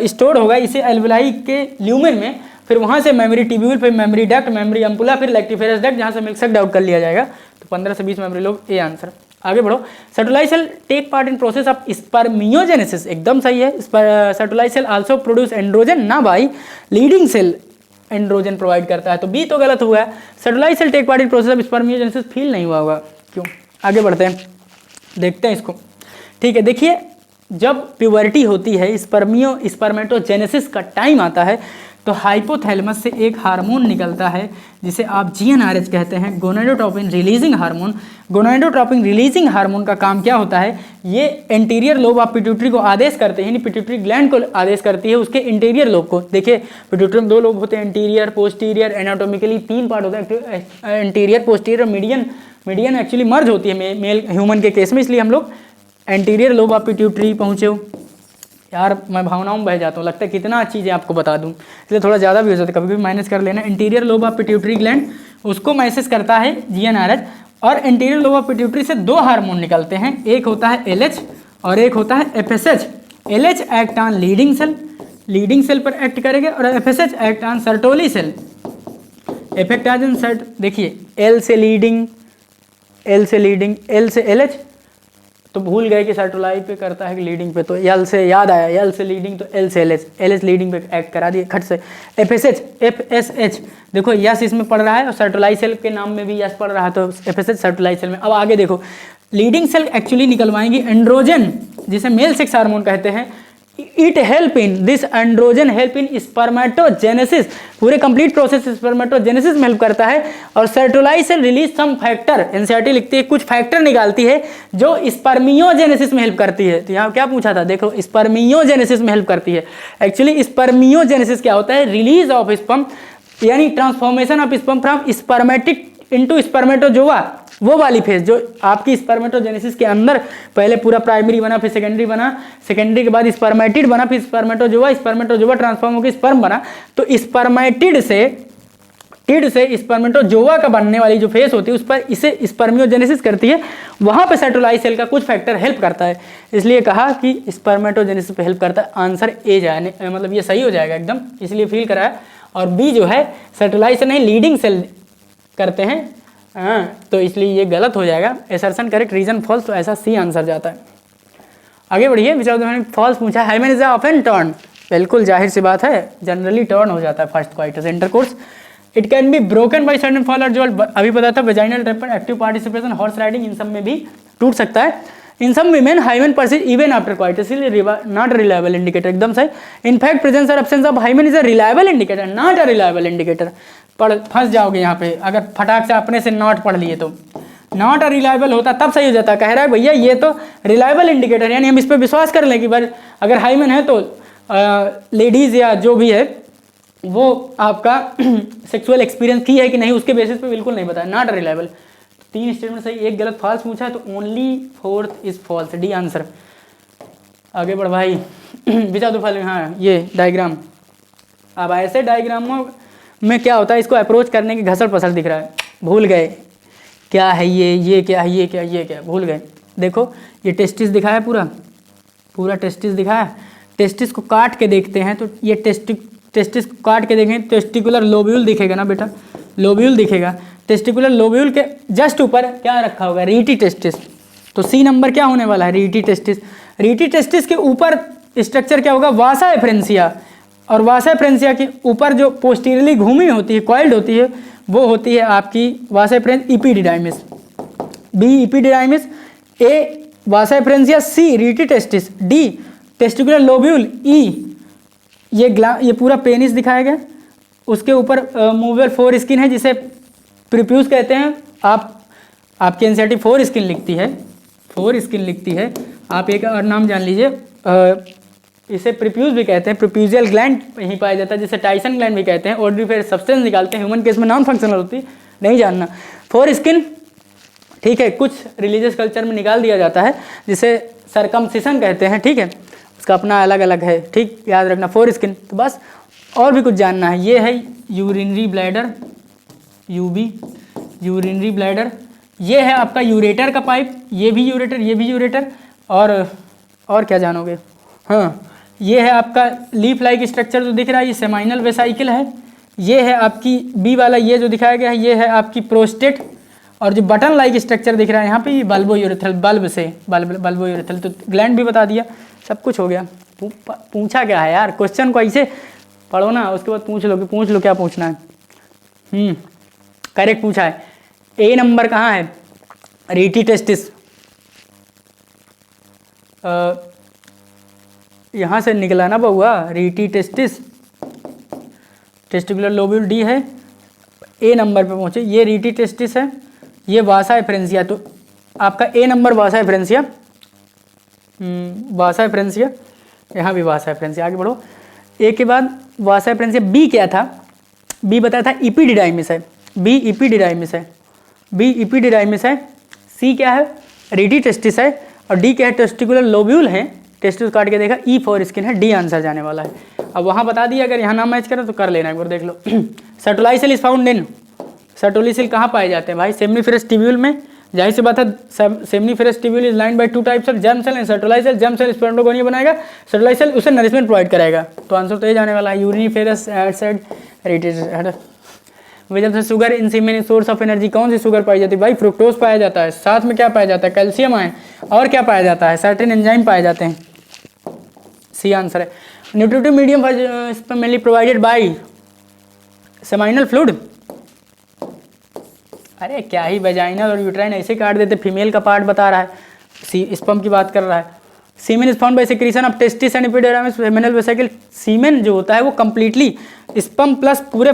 S1: स्टोर होगा, इसे एल्विलाई के ल्यूमेन में फिर वहाँ से मेमोरी ट्यूब्यूल, फिर मेमोरी डक्ट, मेमोरी अम्पुला, फिर लैक्टिफेरस डक्ट, जहाँ से मिल्क सक आउट कर लिया जाएगा। तो 15 से 20 मेमोरी लोब, ये आंसर। आगे बढ़ो। Sertoli cell take part in process of spermiogenesis, एकदम सही है। Sertoli cell also produce androgen, ना भाई, लीडिंग सेल एंड्रोजन प्रोवाइड करता है, तो बी तो गलत हुआ है। Sertoli cell take part in process of spermiogenesis, feel नहीं हुआ होगा, क्यों। आगे बढ़ते हैं, देखते हैं इसको, ठीक है। देखिए, जब प्यूबर्टी होती है, स्पर्मेटोजेनेसिस का टाइम आता है, तो हाइपोथैलेमस से एक हार्मोन निकलता है जिसे आप GnRH कहते हैं, gonadotropin releasing hormone. Gonadotropin releasing hormone का काम क्या होता है, ये एंटीरियर लोब ऑफ पिट्यूटरी को आदेश करते हैं, यानी पिट्यूटरी ग्लैंड को आदेश करती है उसके इंटीरियर लोब को। देखिए, पिट्यूटरी में 2 लोब होते हैं, इंटीरियर, पोस्टीरियर। एनाटोमिकली 3 पार्ट होता है, interior, posterior, median. Median actually merge होती है मेल ह्यूमन के केस में, इसलिए हम लोग एंटीरियर लोब ऑफ पिट्यूटरी पहुँचे हो। यार मैं भावनाओं में बह जाता हूँ, लगता है कितना चीज़ें आपको बता दूँ, इसलिए थोड़ा ज़्यादा भी हो जाता है, कभी भी माइनस कर लेना। Interior lobe of pituitary gland, उसको मैसेज करता है GnRH, और इंटीरियर लोब ऑफ पिट्यूटरी से 2 हार्मोन निकलते हैं, एक होता है LH और एक होता है FSH। LH act on Leydig cell, Leydig cell पर एक्ट करेगा, और FSH act on Sertoli cell, effect आज सर्ट। देखिए, L से लीडिंग, L से LH, तो भूल गए कि सर्टोलाई पे करता है कि लीडिंग पे, तो L से याद आया, L से लीडिंग तो L से LH लीडिंग पे एक्ट करा दिए खट से। FSH, देखो यस इसमें पढ़ रहा है, और सर्टोलाई सेल के नाम में भी यस पढ़ रहा है, तो FSH सर्टोलाई सेल में। अब आगे देखो, लीडिंग सेल एक्चुअली निकलवाएंगी एंड्रोजन, जिसे मेल सेक्स हार्मोन कहते हैं। It help in this androgen help in spermatogenesis, पूरे कंप्लीट प्रोसेस स्पर्मेटोजेनेसिस में हेल्प करता है। और Sertoli cell release some factor, NCERT लिखती है कुछ फैक्टर निकालती है जो स्पर्मियोजेनेसिस में हेल्प करती है। तो यहाँ क्या पूछा था, देखो स्पर्मियोजेनेसिस में हेल्प करती है। एक्चुअली स्पर्मियोजेनेसिस क्या होता है, रिलीज ऑफ स्पर्म, यानी transformation of sperm from spermatic into spermatozoa, वो वाली फेज जो आपकी स्पर्मेटोजेनेसिस के अंदर पहले पूरा प्राइमरी बना, फिर सेकेंडरी बना, सेकेंडरी के बाद स्पर्मेटिड बना, फिर स्पर्मेटोजोआ, स्पर्मेटोजोआ ट्रांसफॉर्म होकर स्पर्म बना। तो स्पर्मेटिड से स्पर्मेटोजोआ का बनने वाली जो फेज होती है, उस पर इसे स्पर्मियोजेनेसिस करती है, वहां पे सर्टोलाइट सेल का कुछ फैक्टर हेल्प करता है, इसलिए कहा कि स्पर्मेटोजेनेसिस पे हेल्प करता है। आंसर ए जाने, मतलब ये सही हो जाएगा एकदम, इसलिए फील कराया। और बी जो है सर्टोलाइट सेल नहीं, लीडिंग सेल करते हैं, हाँ, तो इसलिए ये गलत हो जाएगा। एसर्शन करेक्ट, रीजन फॉल्स, तो ऐसा सी आंसर जाता है। आगे बढ़िए, विचार मैंने फॉल्स पूछा, हाइमेन इज ऑफन टर्न, बिल्कुल जाहिर सी बात है, जनरली टर्न हो जाता है first coitus intercourse. It can be broken by certain fall, और जो अभी पता था vaginal tampon, active participation, horse riding, इन सब में भी टूट सकता है। In some women hymen persist even after coitus, not reliable indicator, एकदम सही। इनफैक्ट प्रेजेंस और absence of hymen is a reliable indicator, not a reliable indicator. पढ़ फंस जाओगे यहाँ पे, अगर फटाक से अपने से नॉट पढ़ लिए तो। नॉट अ रिलायबल होता तब सही हो जाता, कह रहा है भैया ये तो रिलायबल इंडिकेटर, यानी हम इस पर विश्वास कर लें कि भाई अगर हाइमेन है तो लेडीज या जो भी है वो आपका सेक्सुअल एक्सपीरियंस की है कि नहीं, उसके बेसिस पे बिल्कुल नहीं बताया, नॉट अ रिलायबल। 3 स्टेटमेंट सही, एक गलत, फॉल्स पूछा है, तो only 4th is false, D answer. आगे बढ़ भाई, विचार दो फॉलोइंग, हाँ ये डायग्राम। अब ऐसे डायग्रामों में क्या होता है, इसको अप्रोच करने की घसड़ पसड़ दिख रहा है, भूल गए क्या है ये क्या है, ये क्या भूल गए। देखो ये टेस्टिस दिखाया, पूरा टेस्टिस दिखाया, टेस्टिस को काट के देखते हैं, तो ये टेस्टिस को काट के देखें, टेस्टिकुलर लोब्यूल दिखेगा ना बेटा, लोब्यूल दिखेगा। टेस्टिकुलर लोब्यूल के जस्ट ऊपर क्या रखा होगा, रीटी टेस्टिस, तो सी नंबर क्या होने वाला है, रीटी टेस्टिस। रीटी टेस्टिस के ऊपर स्ट्रक्चर क्या होगा, वासा एफ्रेंसिया, और वासा एफ्रेंसिया के ऊपर जो पोस्टीरियरली घूमी होती है, कॉइल्ड होती है, वो होती है आपकी vasa efferens epididymis, B epididymis, A vasa efferentia, C rete testis, D testicular lobule, E ये पूरा पेनिस दिखाया गया, उसके ऊपर मूवेबल 4 स्किन है जिसे प्रीप्यूस कहते हैं। आपकी एनसीईआरटी 4 स्किन लिखती है, 4 स्किन लिखती है। आप एक और नाम जान लीजिए, इसे प्रीप्यूस भी कहते हैं, प्रीप्यूजियल ग्लैंड यहीं पाया जाता है, जिसे टाइसन ग्लैंड भी कहते हैं। ऑर्डिफेर सब्सटेंस निकालते हैं, ह्यूमन केस में नॉन फंक्शनल होती है, नहीं जानना। 4 स्किन ठीक है, कुछ रिलीजियस कल्चर में निकाल दिया जाता है, जिसे सरकमसिशन कहते हैं, ठीक है, उसका अपना अलग अलग है, ठीक, याद रखना 4 स्किन। तो बस और भी कुछ जानना है, ये है urinary bladder, UB urinary bladder, ये है आपका यूरेटर का पाइप, ये भी यूरेटर, ये भी यूरेटर, और क्या जानोगे, हाँ ये है आपका लीफ लाइक स्ट्रक्चर जो दिख रहा है, ये सेमाइनल वेसाइकिल है, ये है आपकी बी वाला, ये जो दिखाया गया है ये है आपकी प्रोस्टेट, और जो बटन लाइक स्ट्रक्चर दिख रहा है यहाँ पे ये बल्बोयूरेथ्रल, बल्ब से बल्बोयूरेथ्रल। तो ग्लैंड भी बता दिया, सब कुछ हो गया। पूछा क्या है यार, क्वेश्चन को ऐसे पढ़ो ना, उसके बाद पूछ लो क्या पूछना है। करेक्ट पूछा है। ए नंबर कहाँ है, रीटी टेस्टिस, यहाँ से निकला ना बहुआ, rete testis, testicular lobule D है, ए नंबर पे पहुँचे, ये रीटी टेस्टिस है, ये वासा एफरेंसिया। तो आपका ए नंबर वासा एफरेंसिया, वासा एफरेंसिया, यहाँ भी वासा एफरेंसिया। आगे बढ़ो, ए के बाद वासा एफरेंसिया। बी क्या था, बी बताया था इपीडिडाइमिस है, बी इपीडिडाइमिस है, बी इपीडिडाइमिस है। सी क्या है, रीटी टेस्टिस है, और डी क्या है, टेस्टिकुलर लोब्यूल है, टेस्टिस काट के देखा, ई फॉर स्किन है, डी आंसर जाने वाला है। अब वहाँ बता दिया, अगर यहाँ ना मैच करें तो कर लेना एक बार, देख लो। Sertoli cell is found in, Sertoli cell कहाँ पाए जाते हैं भाई, सेमनीफेरस ट्यूब्यूल में। जाहिर सी बात है, seminiferous tubule is lined by two types of germ cell and Sertoli cell. Germ cell spermatogonia बनाएगा, सर्टोलाई सेल उसे नरिशमेंट प्रोवाइड करेगा। तो आंसर तो ये जाने वाला है, यूरिनिफेरस एसिड रेटेड। वजह से sugar in semen source of energy, कौन सी शुगर पाई जाती है भाई, फ्रुक्टोज पाया जाता है, साथ में क्या पाया जाता है, कैल्शियम आयन, और क्या पाया जाता है, सर्टेन एंजाइम पाए जाते हैं। सी आंसर है। Nutritive medium mainly provided by seminal fluid. अरे क्या ही वेजाइनल और यूट्राइन ऐसे काट देते, फीमेल का पार्ट बता रहा है, स्पर्म की बात कर रहा है। Semen is found by secretion of testis and epidermis seminal vesicle. Semen जो होता है वो कंप्लीटली स्पर्म प्लस पूरे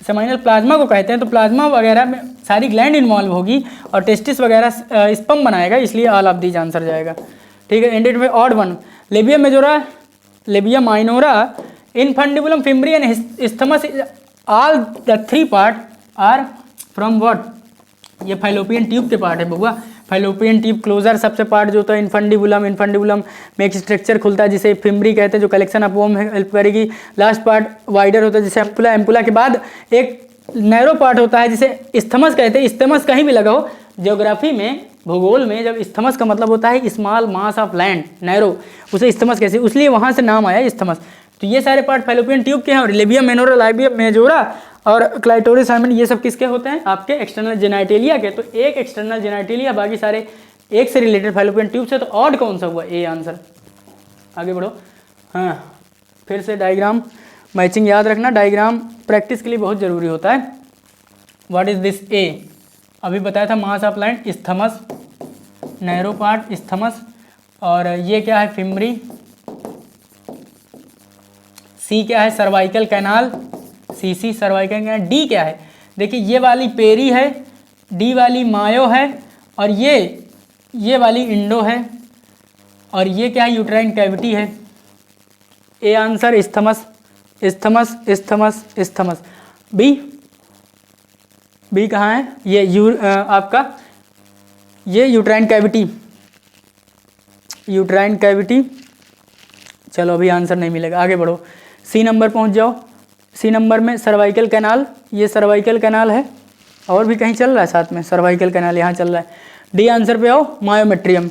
S1: सेमाइनल प्लाज्मा को कहते हैं। तो प्लाज्मा वगैरह में सारी ग्लैंड इन्वॉल्व होगी और टेस्टिस वगैरह स्पर्म बनाएगा, इसलिए ऑल ऑफ दीज आंसर जाएगा। ठीक है, एंडेड में odd one, labia majora, labia minora, infundibulum, fimbriae and isthmus, all the three part are from what, ये फाइलोपियन ट्यूब के पार्ट है बउआ। फाइलोपियन ट्यूब क्लोजर सबसे पार्ट जो होता है इनफंडिबुलम, इनफंडिबुलम में एक स्ट्रक्चर खुलता है जिसे फिम्बरी कहते हैं, जो कलेक्शन ऑफ वोम हेल्प करेगी। लास्ट पार्ट वाइडर होता है जिसे एम्पुला, एम्पुला के बाद एक नैरो पार्ट होता है जिसे इस्थमस कहते हैं। इस्थमस कहीं भी लगा हो ज्योग्राफी में, भूगोल में, जब इस्थमस का मतलब होता है small mass of land, narrow, उसे इस्थमस कैसे, इसलिए वहाँ से नाम आया इस्थमस। तो ये सारे पार्ट फाइलोपियन ट्यूब के हैं। और लेबिया मेनोरा, लाइबिया मेजोरा और क्लाइटोरिस हाइमेन, ये सब किसके होते हैं, आपके एक्सटर्नल जेनाइटेलिया के। तो एक एक्सटर्नल जेनाइटेलिया, बाकी सारे एक से रिलेटेड फाइलोपियन ट्यूब से। तो ऑड कौन सा हुआ, ए आंसर। आगे बढ़ो। हाँ, फिर से डायग्राम मैचिंग याद रखना, डायग्राम प्रैक्टिस के लिए बहुत ज़रूरी होता है। व्हाट इज दिस, ए अभी बताया था, mass of land, isthmus, narrow part isthmus, और ये क्या है, फिम्बरी। सी क्या है, सर्वाइकल कैनाल, सी सर्वाइकल कैनाल। डी क्या है, देखिए ये वाली पेरी है, डी वाली मायो है, और ये वाली इंडो है, और ये क्या है, यूट्राइन कैविटी है। A answer isthmus, isthmus, isthmus, isthmus. B कहाँ है, ये आपका ये यूट्राइन कैविटी, यूट्राइन कैविटी। चलो अभी आंसर नहीं मिलेगा, आगे बढ़ो। सी नंबर पहुंच जाओ। सी नंबर में सर्वाइकल कैनाल, ये सर्वाइकल कैनाल है, और भी कहीं चल रहा है साथ में, सर्वाइकल कैनाल यहाँ चल रहा है। डी आंसर पे आओ, मायोमेट्रियम,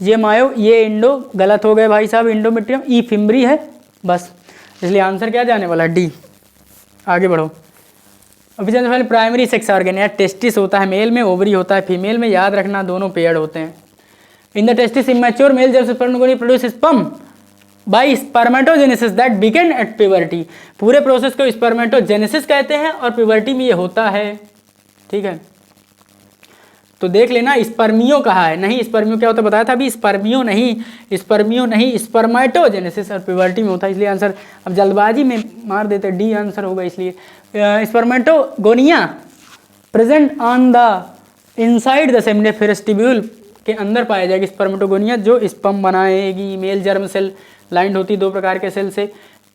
S1: ये मायो, ये इंडो, गलत हो गए भाई साहब, इंडोमेट्रियम। ई फिम्बरी है बस, इसलिए आंसर क्या जाने वाला है, डी। आगे बढ़ो। अभी सबसे पहले प्राइमरी सेक्स ऑर्गन, यार टेस्टिस होता है मेल में, ओवरी होता है फीमेल में, याद रखना दोनों पेयर्ड होते हैं। In the testis immature male जब sperm produce sperm by spermatogenesis that begin at puberty. पूरे प्रोसेस को स्पर्मेटोजेनेसिस कहते हैं और प्यूबर्टी में ये होता है। ठीक है, तो देख लेना, स्पर्मियो कहा है, नहीं स्पर्मियो क्या होता है बताया था अभी, स्पर्मियो नहीं, स्पर्मेटोजेनेसिस और प्यूबर्टी में होता है, इसलिए आंसर अब जल्दबाजी में मार देते, डी आंसर होगा। इसलिए spermatogonia present on the inside the seminiferous tubule, के अंदर पाया जाएगी स्पर्मेटोगोनिया, जो स्पर्म बनाएगी। मेल जर्म सेल लाइंड होती दो प्रकार के सेल से,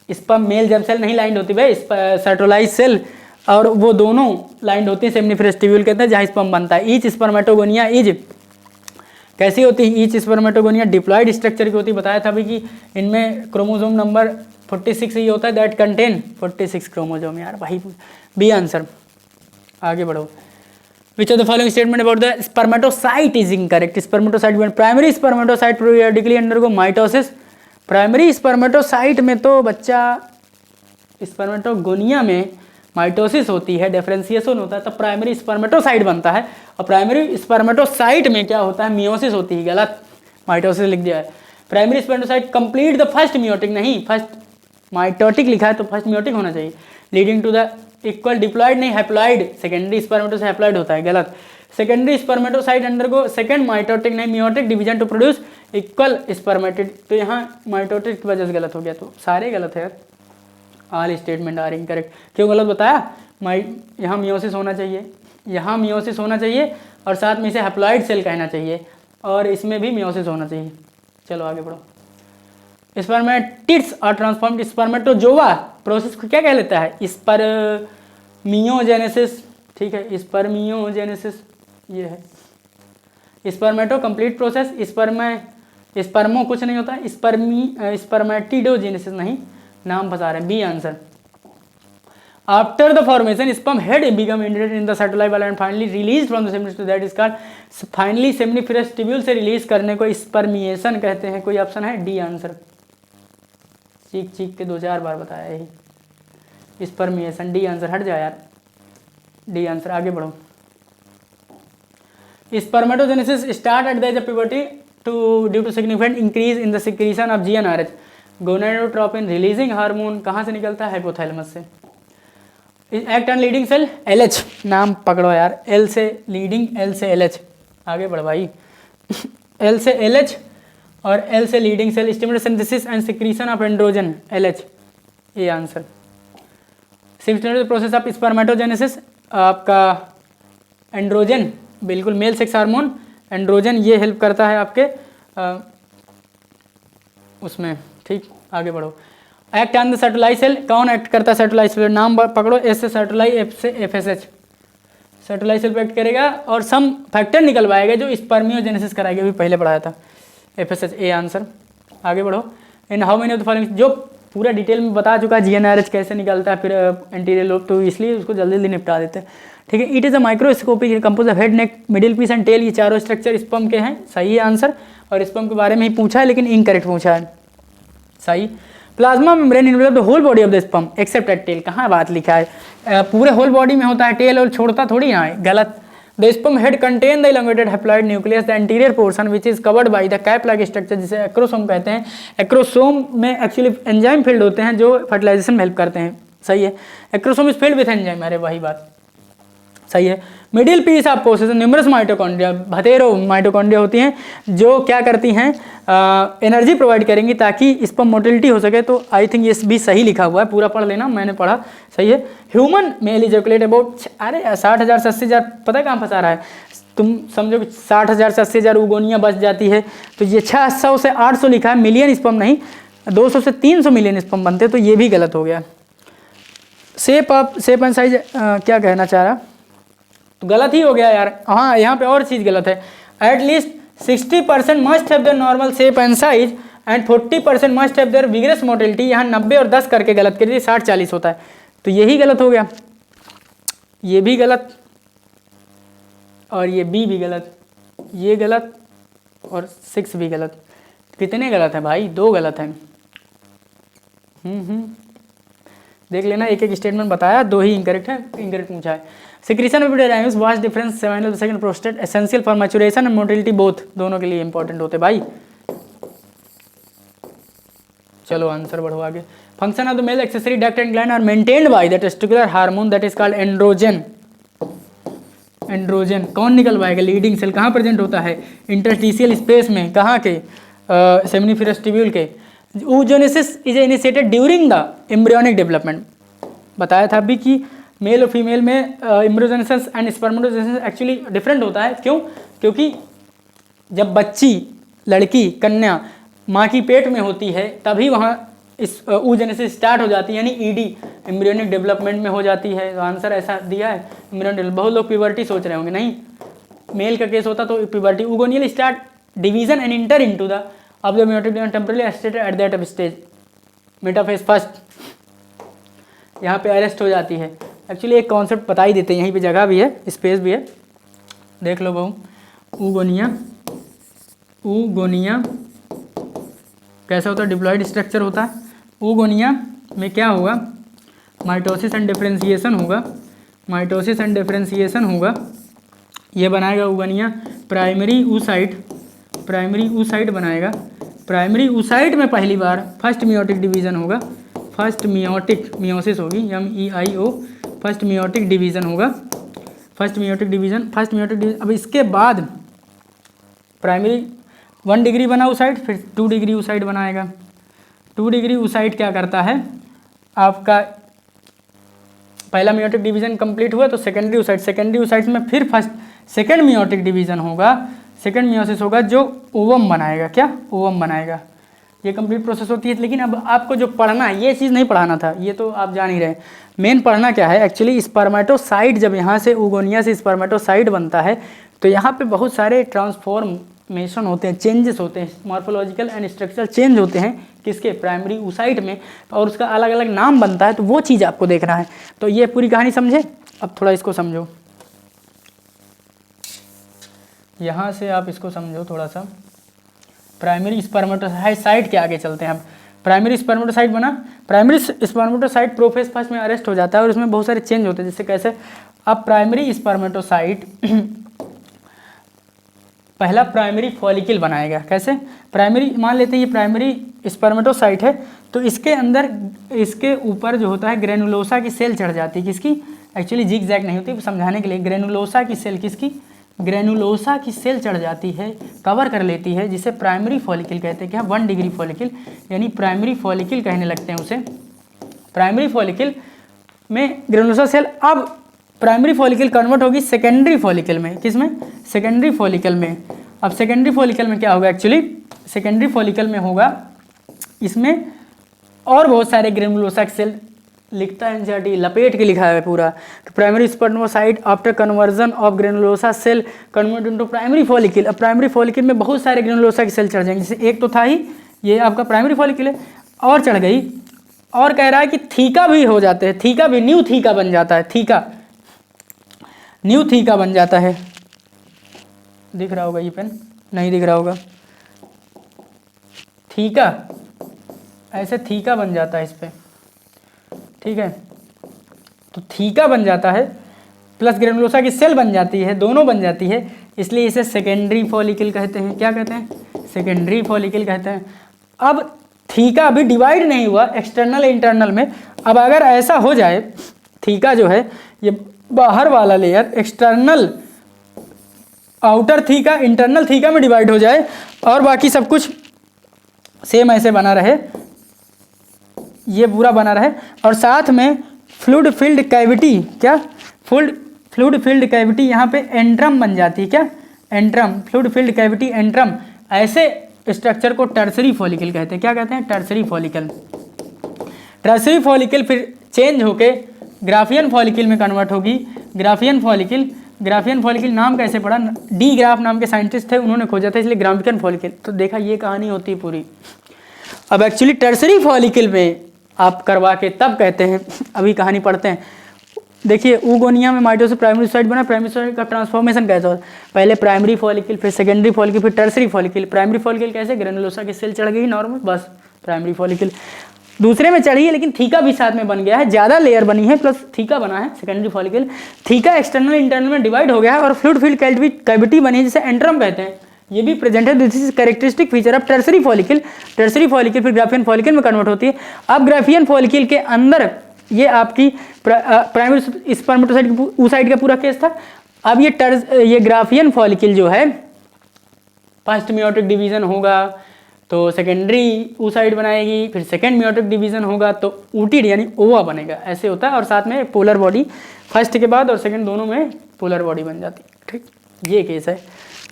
S1: स्पर्म मेल जर्म सेल नहीं लाइंड होती भाई, सर्टोलाइज सेल, और वो दोनों लाइंड होती है सेमिनिफेरस ट्यूब्यूल कहते हैं, जहाँ स्पर्म बनता है। ईच स्पर्मेटोगोनिया इज कैसी होती है, ईच स्पर्मेटोगोनिया डिप्लॉयड स्ट्रक्चर की होती है, बताया था अभी कि इनमें क्रोमोसोम नंबर 46 ही होता है, दैट कंटेन 46 क्रोमोसोम। यार भाई, बी आंसर। आगे बढ़ो। Which of the following statement about the spermatocyte is incorrect? Spermatocyte when primary spermatocyte periodically undergo mitosis. Primary spermatocyte में तो बच्चा स्पर्मेटोगोनिया में माइटोसिस होती है, डिफरेंशिएशन होता है, तब प्राइमरी स्पर्मेटोसाइट बनता है, और प्राइमरी स्पर्मेटोसाइट में क्या होता है, मियोसिस होती है। गलत, माइटोसिस लिख दिया है। Primary spermatocyte complete the first meiotic, नहीं फर्स्ट माइटोटिक लिखा है तो फर्स्ट मियोटिक होना चाहिए। Leading to the equal diploid, नहीं हैप्लॉयड, सेकेंडरी स्पर्मेटोसाइट हैप्लॉयड होता है। गलत, secondary spermatocyte undergo second mitotic, नहीं meiotic division to produce equal spermatid, तो यहाँ माइटोटिक की वजह से गलत हो गया, तो सारे गलत है यार। All statement are incorrect. क्यों गलत बताया? यहाँ मियोसिस होना चाहिए, यहाँ मियोसिस होना चाहिए, और साथ में इसे हैप्लॉइड सेल कहना चाहिए, और इसमें भी मियोसिस होना चाहिए। चलो आगे बढ़ो। Spermatids are transformed, spermatozoa process को क्या कह लेता है? स्पर्मियोजेनेसिस, ठीक है, स्पर्मियोजेनेसिस ये है। स्पर्मेटो कंप्लीट प्रोसेस, स्पर्मो कुछ नहीं होता, स्पर्मेटिडोजेनेसिस नहीं, नाम बता रहे हैं, B answer. After the formation sperm head become integrated in the Sertoli cell and finally release from the seminiferous, that is called, finally seminiferous tubule से रिलीज करने को स्पर्मिएशन कहते हैं। कोई ऑप्शन है? D answer. चीख चीख के 2-4 बार बताया यही, स्पर्मिएशन, डी आंसर। हट जा यार, डी आंसर। आगे बढ़ो। Spermatogenesis start at the as of puberty due to significant increase in the secretion of GnRH, gonadotropin releasing hormone कहाँ से निकलता है? हाइपोथैलेमस से। Act on Leydig cell, LH, नाम पकड़ो यार, एल से लीडिंग, एल से एलएच। आगे बढ़ भाई। एल से एलएच और एल से Leydig cell, stimulate synthesis and secretion of androgen, LH, ये answer. Symptomatic process of spermatogenesis, आपका एंड्रोजन, बिल्कुल मेल सेक्स हार्मोन एंड्रोजन, ये हेल्प करता है आपके उसमें, ठीक। आगे बढ़ो। Act on the Sertoli cell, कौन एक्ट करता है सेटोलाई सेल? नाम पकड़ो, एस से सेटोलाई, एफ से एफएसएच। सेटोलाई सेल पे एक्ट करेगा और सम फैक्टर निकलवाएगा जो स्पर्मियोजेनेसिस कराएगा, भी पहले पढ़ाया था, एफएसएच, ए आंसर। आगे बढ़ो। In how many of the following, जो पूरा डिटेल में बता चुका है जीएनआरएच कैसे निकलता है, फिर एंटीरियर लोब, तो इसलिए उसको जल्दी जल्दी निपटा देते हैं, ठीक है। It is a microscopic compose of head, neck, middle piece and tail, ये चारों स्ट्रक्चर स्पर्म के हैं, सही है आंसर। और स्पर्म के बारे में ही पूछा है लेकिन इनकरेक्ट पूछा है, सही। Plasma membrane involve the whole body of the sperm except at tail, कहाँ बात लिखा है? पूरे होल बॉडी में होता है, टेल और छोड़ता थोड़ी ना है, गलत। The sperm head contain the elongated haploid nucleus, the anterior portion which is covered by the cap like structure, जिसे एक्रोसोम कहते हैं। एक्रोसोम में एक्चुअली एंजाइम फील्ड होते हैं जो फर्टिलाइजेशन में हेल्प करते हैं, सही है। Acrosome is filled with enzyme, अरे वही बात, सही है। Middle piece of possess numerous mitochondria, भतेरो माइटोकॉन्ड्रिया होती हैं जो क्या करती हैं, एनर्जी प्रोवाइड करेंगी ताकि स्पर्म मोटिलिटी हो सके। तो आई थिंक ये भी सही लिखा हुआ है, पूरा पढ़ लेना, मैंने पढ़ा, सही है। ह्यूमन मेल इजैकुलेट अबाउट, अरे 60,000 से 80,000, पता है कहाँ फंसा रहा है? तुम समझो कि 60,000 से 80,000 उगोनियाँ बच जाती है, तो ये 600 से 800 लिखा है, मिलियन स्पर्म नहीं, 200 से 300 मिलियन स्पर्म बनते, तो ये भी गलत हो गया। शेप एंड साइज क्या कहना चाह रहा, तो गलत ही हो गया यार। हाँ, यहाँ पे और चीज़ गलत है। At least 60% must have their normal shape and size and 40% must have there vigorous motility, यहाँ 90 और 10 करके गलत कर दिए, 60-40 होता है, तो यही गलत हो गया। ये भी गलत और ये बी भी गलत, ये गलत और 6 भी गलत। कितने गलत हैं भाई? 2 गलत हैं। देख लेना, एक एक स्टेटमेंट बताया, 2 ही इनकरेक्ट है, इनकरेक्ट पूछा है। Secretion of enzymes vast difference second prostate essential for maturation and motility both, दोनों के लिए इंपॉर्टेंट होते भाई। चलो आंसर बढ़ो आगे। Function of the male accessory duct and gland are maintained by the testicular hormone that is called androgen. Androgen कौन निकलवाएगा? Leading cell. कहाँ प्रेजेंट होता है? इंटरस्टिशियल स्पेस में, कहाँ के? सेमिनिफरस ट्यूब्यूल के। oogenesis is initiated during the embryonic development, बताया था अभी कि मेल और फीमेल में embryogenesis and spermatogenesis actually different होता है। क्यों? क्योंकि जब बच्ची, लड़की, कन्या माँ की पेट में होती है तभी वहाँ इस oogenesis स्टार्ट हो जाती है, यानी ईडी एम्ब्रियोनिक डेवलपमेंट में हो जाती है। तो आंसर ऐसा दिया है एम्ब्रियोनिक। बहुत लोग प्यूबर्टी सोच रहे होंगे, नहीं, मेल का केस होता तो puberty. oogonal start division and enter into the of the meiotic gland temporarily arrested at that stage, metaphase first, यहाँ पे अरेस्ट हो जाती है। एक्चुअली एक कॉन्सेप्ट बता ही देते हैं, यहीं पे जगह भी है, स्पेस भी है, देख लो बहू। oogonia कैसा होता है? डिप्लॉयड स्ट्रक्चर होता है। oogonia में क्या होगा? माइटोसिस एंड डिफरेंशिएशन होगा, माइटोसिस एंड डिफरेंशिएशन होगा, ये बनाएगा उगनिया प्राइमरी ऊसाइट, प्राइमरी ऊसाइट बनाएगा। प्राइमरी ऊसाइट में पहली बार फर्स्ट मियोटिक डिवीज़न होगा, फर्स्ट मियोटिक, मियोसिस होगी MEIO, फर्स्ट मियोटिक डिवीज़न होगा, first meiotic division, first meiotic division. अब इसके बाद प्राइमरी 1 डिग्री बना ऊसाइट, फिर 2 डिग्री ऊसाइट बनाएगा। 2 डिग्री ऊसाइट क्या करता है, आपका पहला मियोटिक डिवीज़न कंप्लीट हुआ तो सेकेंडरी ऊसाइट, सेकेंडरी ऊसाइट में फिर फर्स्ट सेकेंड मियोटिक डिवीज़न होगा, सेकेंड मियोसिस होगा जो ओवम बनाएगा। क्या? ओवम बनाएगा। ये कंप्लीट प्रोसेस होती है। लेकिन अब आपको जो पढ़ना है, ये चीज़ नहीं पढ़ाना था, ये तो आप जान ही रहे। मेन पढ़ना क्या है एक्चुअली, स्पर्मेटोसाइट जब यहाँ से उगोनिया से स्पर्मेटोसाइट बनता है तो यहाँ पे बहुत सारे ट्रांसफॉर्मेशन होते हैं, चेंजेस होते हैं, मॉर्फोलॉजिकल एंड स्ट्रक्चरल चेंज होते हैं किसके, प्राइमरी ऊसाइट में, और उसका अलग अलग नाम बनता है। तो वो चीज़ आपको देखना है। तो ये पूरी कहानी समझे। अब थोड़ा इसको समझो, यहाँ से आप इसको समझो थोड़ा सा। प्राइमरी स्पर्मेटोसाइट के आगे चलते हैं। अब प्राइमरी स्पर्मेटोसाइट बना, प्राइमरी स्पर्मेटोसाइट प्रोफेज फर्स्ट में अरेस्ट हो जाता है और उसमें बहुत सारे चेंज होते हैं। जैसे कैसे, अब प्राइमरी स्पर्मेटोसाइट पहला प्राइमरी फॉलिकल बनाएगा। कैसे? प्राइमरी, मान लेते हैं ये प्राइमरी स्पर्मेटोसाइट है तो इसके अंदर, इसके ऊपर जो होता है ग्रेनुलोसा की सेल चढ़ जाती है। किसकी? एक्चुअली जिग जैग नहीं होती, समझाने के लिए ग्रेनुलोसा की सेल, किसकी? ग्रेनुलोसा की सेल चढ़ जाती है, कवर कर लेती है, जिसे प्राइमरी फॉलिकल कहते हैं। क्या? 1 डिग्री फॉलिकल, यानी प्राइमरी फॉलिकल कहने लगते हैं उसे। प्राइमरी फॉलिकल में ग्रेनुलोसा सेल, अब प्राइमरी फॉलिकल कन्वर्ट होगी सेकेंडरी फॉलिकल में। किस में? सेकेंडरी फॉलिकल में। अब सेकेंडरी फॉलिकल में क्या होगा एक्चुअली, सेकेंडरी फॉलिकल में होगा इसमें और बहुत सारे ग्रेनुलोसा सेल, लिखता है एनसीईआरटी, लपेट के लिखा है पूरा। Primary spermatocyte after conversion of granulosa cell convert into primary follicle. अब प्राइमरी फॉलिकल में बहुत सारे ग्रेनुलोसा की सेल चढ़ जाएंगे। जैसे एक तो था ही, ये आपका प्राइमरी फॉलिकल है, और चढ़ गई, और कह रहा है कि थीका भी हो जाते हैं, थीका भी, न्यू थीका बन जाता है, थीका, न्यू थीका बन जाता है। दिख रहा होगा ये पेन? नहीं दिख रहा होगा। थीका, ऐसे थीका बन जाता है इस पे, ठीक है। तो थीका बन जाता है प्लस ग्रेनुलोसा की सेल बन जाती है, दोनों बन जाती है, इसलिए इसे सेकेंडरी फॉलिकल कहते हैं। क्या कहते हैं? सेकेंडरी फॉलिकल कहते हैं। अब थीका अभी डिवाइड नहीं हुआ एक्सटर्नल इंटरनल में। अब अगर ऐसा हो जाए, थीका जो है ये बाहर वाला layer external, outer theca internal theca में डिवाइड हो जाए और बाकी सब कुछ सेम ऐसे बना रहे, ये पूरा बना रहे, और साथ में फ्लूइड फिल्ड कैविटी, क्या? फ्लूइड फिल्ड कैविटी यहाँ पे एंट्रम बन जाती है। क्या? Antrum, fluid filled cavity antrum, ऐसे स्ट्रक्चर को टर्सरी फॉलिकल कहते हैं। क्या कहते हैं? Tertiary follicle. टर्सरी फॉलिकल फिर चेंज होके ग्राफियन फॉलिकल में कन्वर्ट होगी। ग्राफियन फॉलिकल, ग्राफियन फॉलिकल नाम कैसे पड़ा? डी ग्राफ नाम के साइंटिस्ट थे, उन्होंने खोजा था, इसलिए ग्राफियन फॉलिकल। तो देखा, ये कहानी होती है पूरी। अब एक्चुअली टर्सरी फॉलिकल में आप करवा के तब कहते हैं, अभी कहानी पढ़ते हैं। देखिए, ऊगोनिया में माइटोसिस प्राइमरी साइट बना, प्राइमरी साइट का ट्रांसफॉर्मेशन कैसा होता है? पहले प्राइमरी फॉलिकल, फिर सेकेंडरी फॉलिकल, फिर टर्सरी फॉलिकल। प्राइमरी फॉलिकल कैसे? ग्रेनुलोसा की सेल चढ़ गई नॉर्मल, बस प्राइमरी फॉलिकल। दूसरे में चढ़ी है लेकिन थीका भी साथ में बन गया है, ज़्यादा लेयर बनी है प्लस थीका बना है, secondary follicle. Theca external internal में डिवाइड हो गया है और फ्लूइड फिल्ड कैविटी बनी है जिसे एंट्रम कहते हैं। ये भी प्रेजेंट है, this is characteristic feature of tertiary follicle. Tertiary follicle फिर ग्राफियन फॉलिकल में कन्वर्ट होती है। अब ग्राफियन फॉलिकल के अंदर ये आपकी प्राइमरी स्पर्मेटोसाइट ऊसाइट का पूरा केस था। अब ये ग्राफियन फॉलिकल जो है, फर्स्ट मियोटिक डिवीजन होगा तो सेकेंडरी ऊसाइट बनाएगी, फिर सेकेंड मियोटिक डिवीजन होगा तो ऊटिड यानी ओवा बनेगा, ऐसे होता है। और साथ में पोलर बॉडी, फर्स्ट के बाद और सेकेंड दोनों में पोलर बॉडी बन जाती है, ठीक। ये केस है,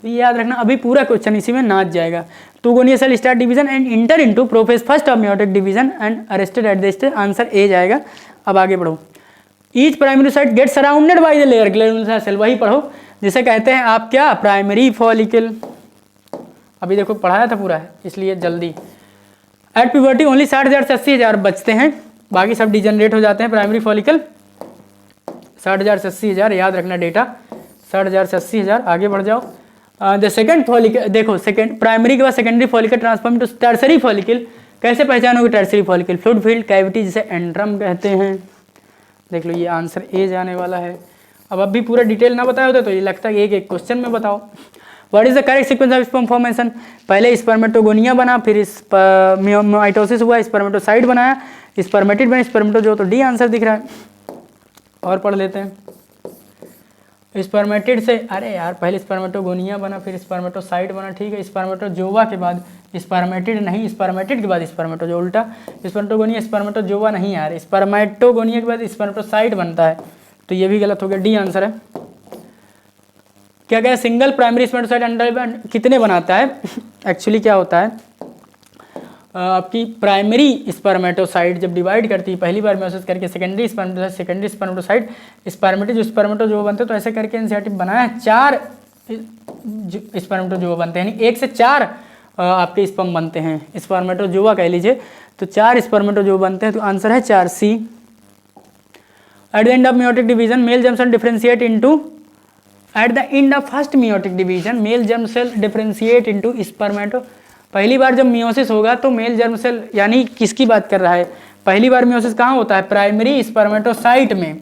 S1: तो ये याद रखना। अभी पूरा क्वेश्चन इसी में नाच जाएगा। Oogonia cell start division and enter into prophase first of meiotic division and arrested at the stage, answer A जाएगा। अब आगे पढ़ो। Each primary oocyte get surrounded by the layer granulosa cell, वही पढ़ो जिसे कहते हैं आप क्या, प्राइमरी फॉलिकल। अभी देखो पढ़ाया था पूरा है, इसलिए जल्दी। एट प्यूबर्टी ओनली 60,000 से 80,000 बचते हैं, बाकी सब डिजनरेट हो जाते हैं। प्राइमरी फॉलिकल 60,000 से 80,000, याद रखना डेटा, 60,000 से 80,000। आगे बढ़ जाओ। द सेकेंड फॉलिकल, देखो सेकेंड प्राइमरी के बाद secondary follicle transform to tertiary follicle. कैसे पहचानोगे tertiary follicle? Fluid filled cavity जिसे एंट्रम कहते हैं, देख लो ये आंसर ए जाने वाला है। अब भी पूरा डिटेल ना बताए होते तो ये लगता है एक एक क्वेश्चन में बताओ। What is the correct sequence of sperm formation? पहले स्पर्मेटोगोनिया बना, फिर माइटोसिस हुआ, स्पर्मेटोसाइट बनाया, स्पर्मेटिड बने, स्पर्मेटोजो, तो डी आंसर दिख रहा है। और पढ़ लेते हैं। स्पर्मेटिड से, अरे यार पहले स्पर्मेटोगोनिया बना फिर स्पर्मेटोसाइट बना, ठीक है। स्पर्मेटोजोवा के बाद स्पर्मेटिड नहीं, स्पर्मेटिड के बाद स्पर्मेटोजो, उल्टा स्पर्मेटोगोनिया स्पर्मेटोजोवा नहीं यार, स्पर्मेटोगोनिया के बाद स्पर्मेटोसाइट बनता है, तो ये भी गलत हो गया, डी आंसर है। क्या क्या सिंगल प्राइमरी स्पर्मेटोसाइट अंडर कितने बनाता है? एक्चुअली क्या होता है, आपकी प्राइमरी स्पर्मेटोसाइट जब डिवाइड करती है पहली बार मेयोसिस करके, सेकेंडरी स्पर्मेटोसाइट स्पर्मेटिड जो स्पर्मेटोजोआ बनते हैं, तो ऐसे करके एनसीईआरटी बनाया है 4 स्पर्मेटोजोआ बनते हैं, यानी 1 से 4 आपके स्पर्म बनते हैं, स्पर्मेटोजोआ कह लीजिए, तो 4 स्पर्मेटोजोआ बनते हैं, तो आंसर है 4 C. At the end of meiotic division male germ cell differentiate into, at the end of first meiotic division male germ cell differentiate into spermato, पहली बार जब मियोसिस होगा तो मेल जर्म सेल, यानी किसकी बात कर रहा है, पहली बार मियोसिस कहाँ होता है? प्राइमरी स्पर्मेटोसाइट में,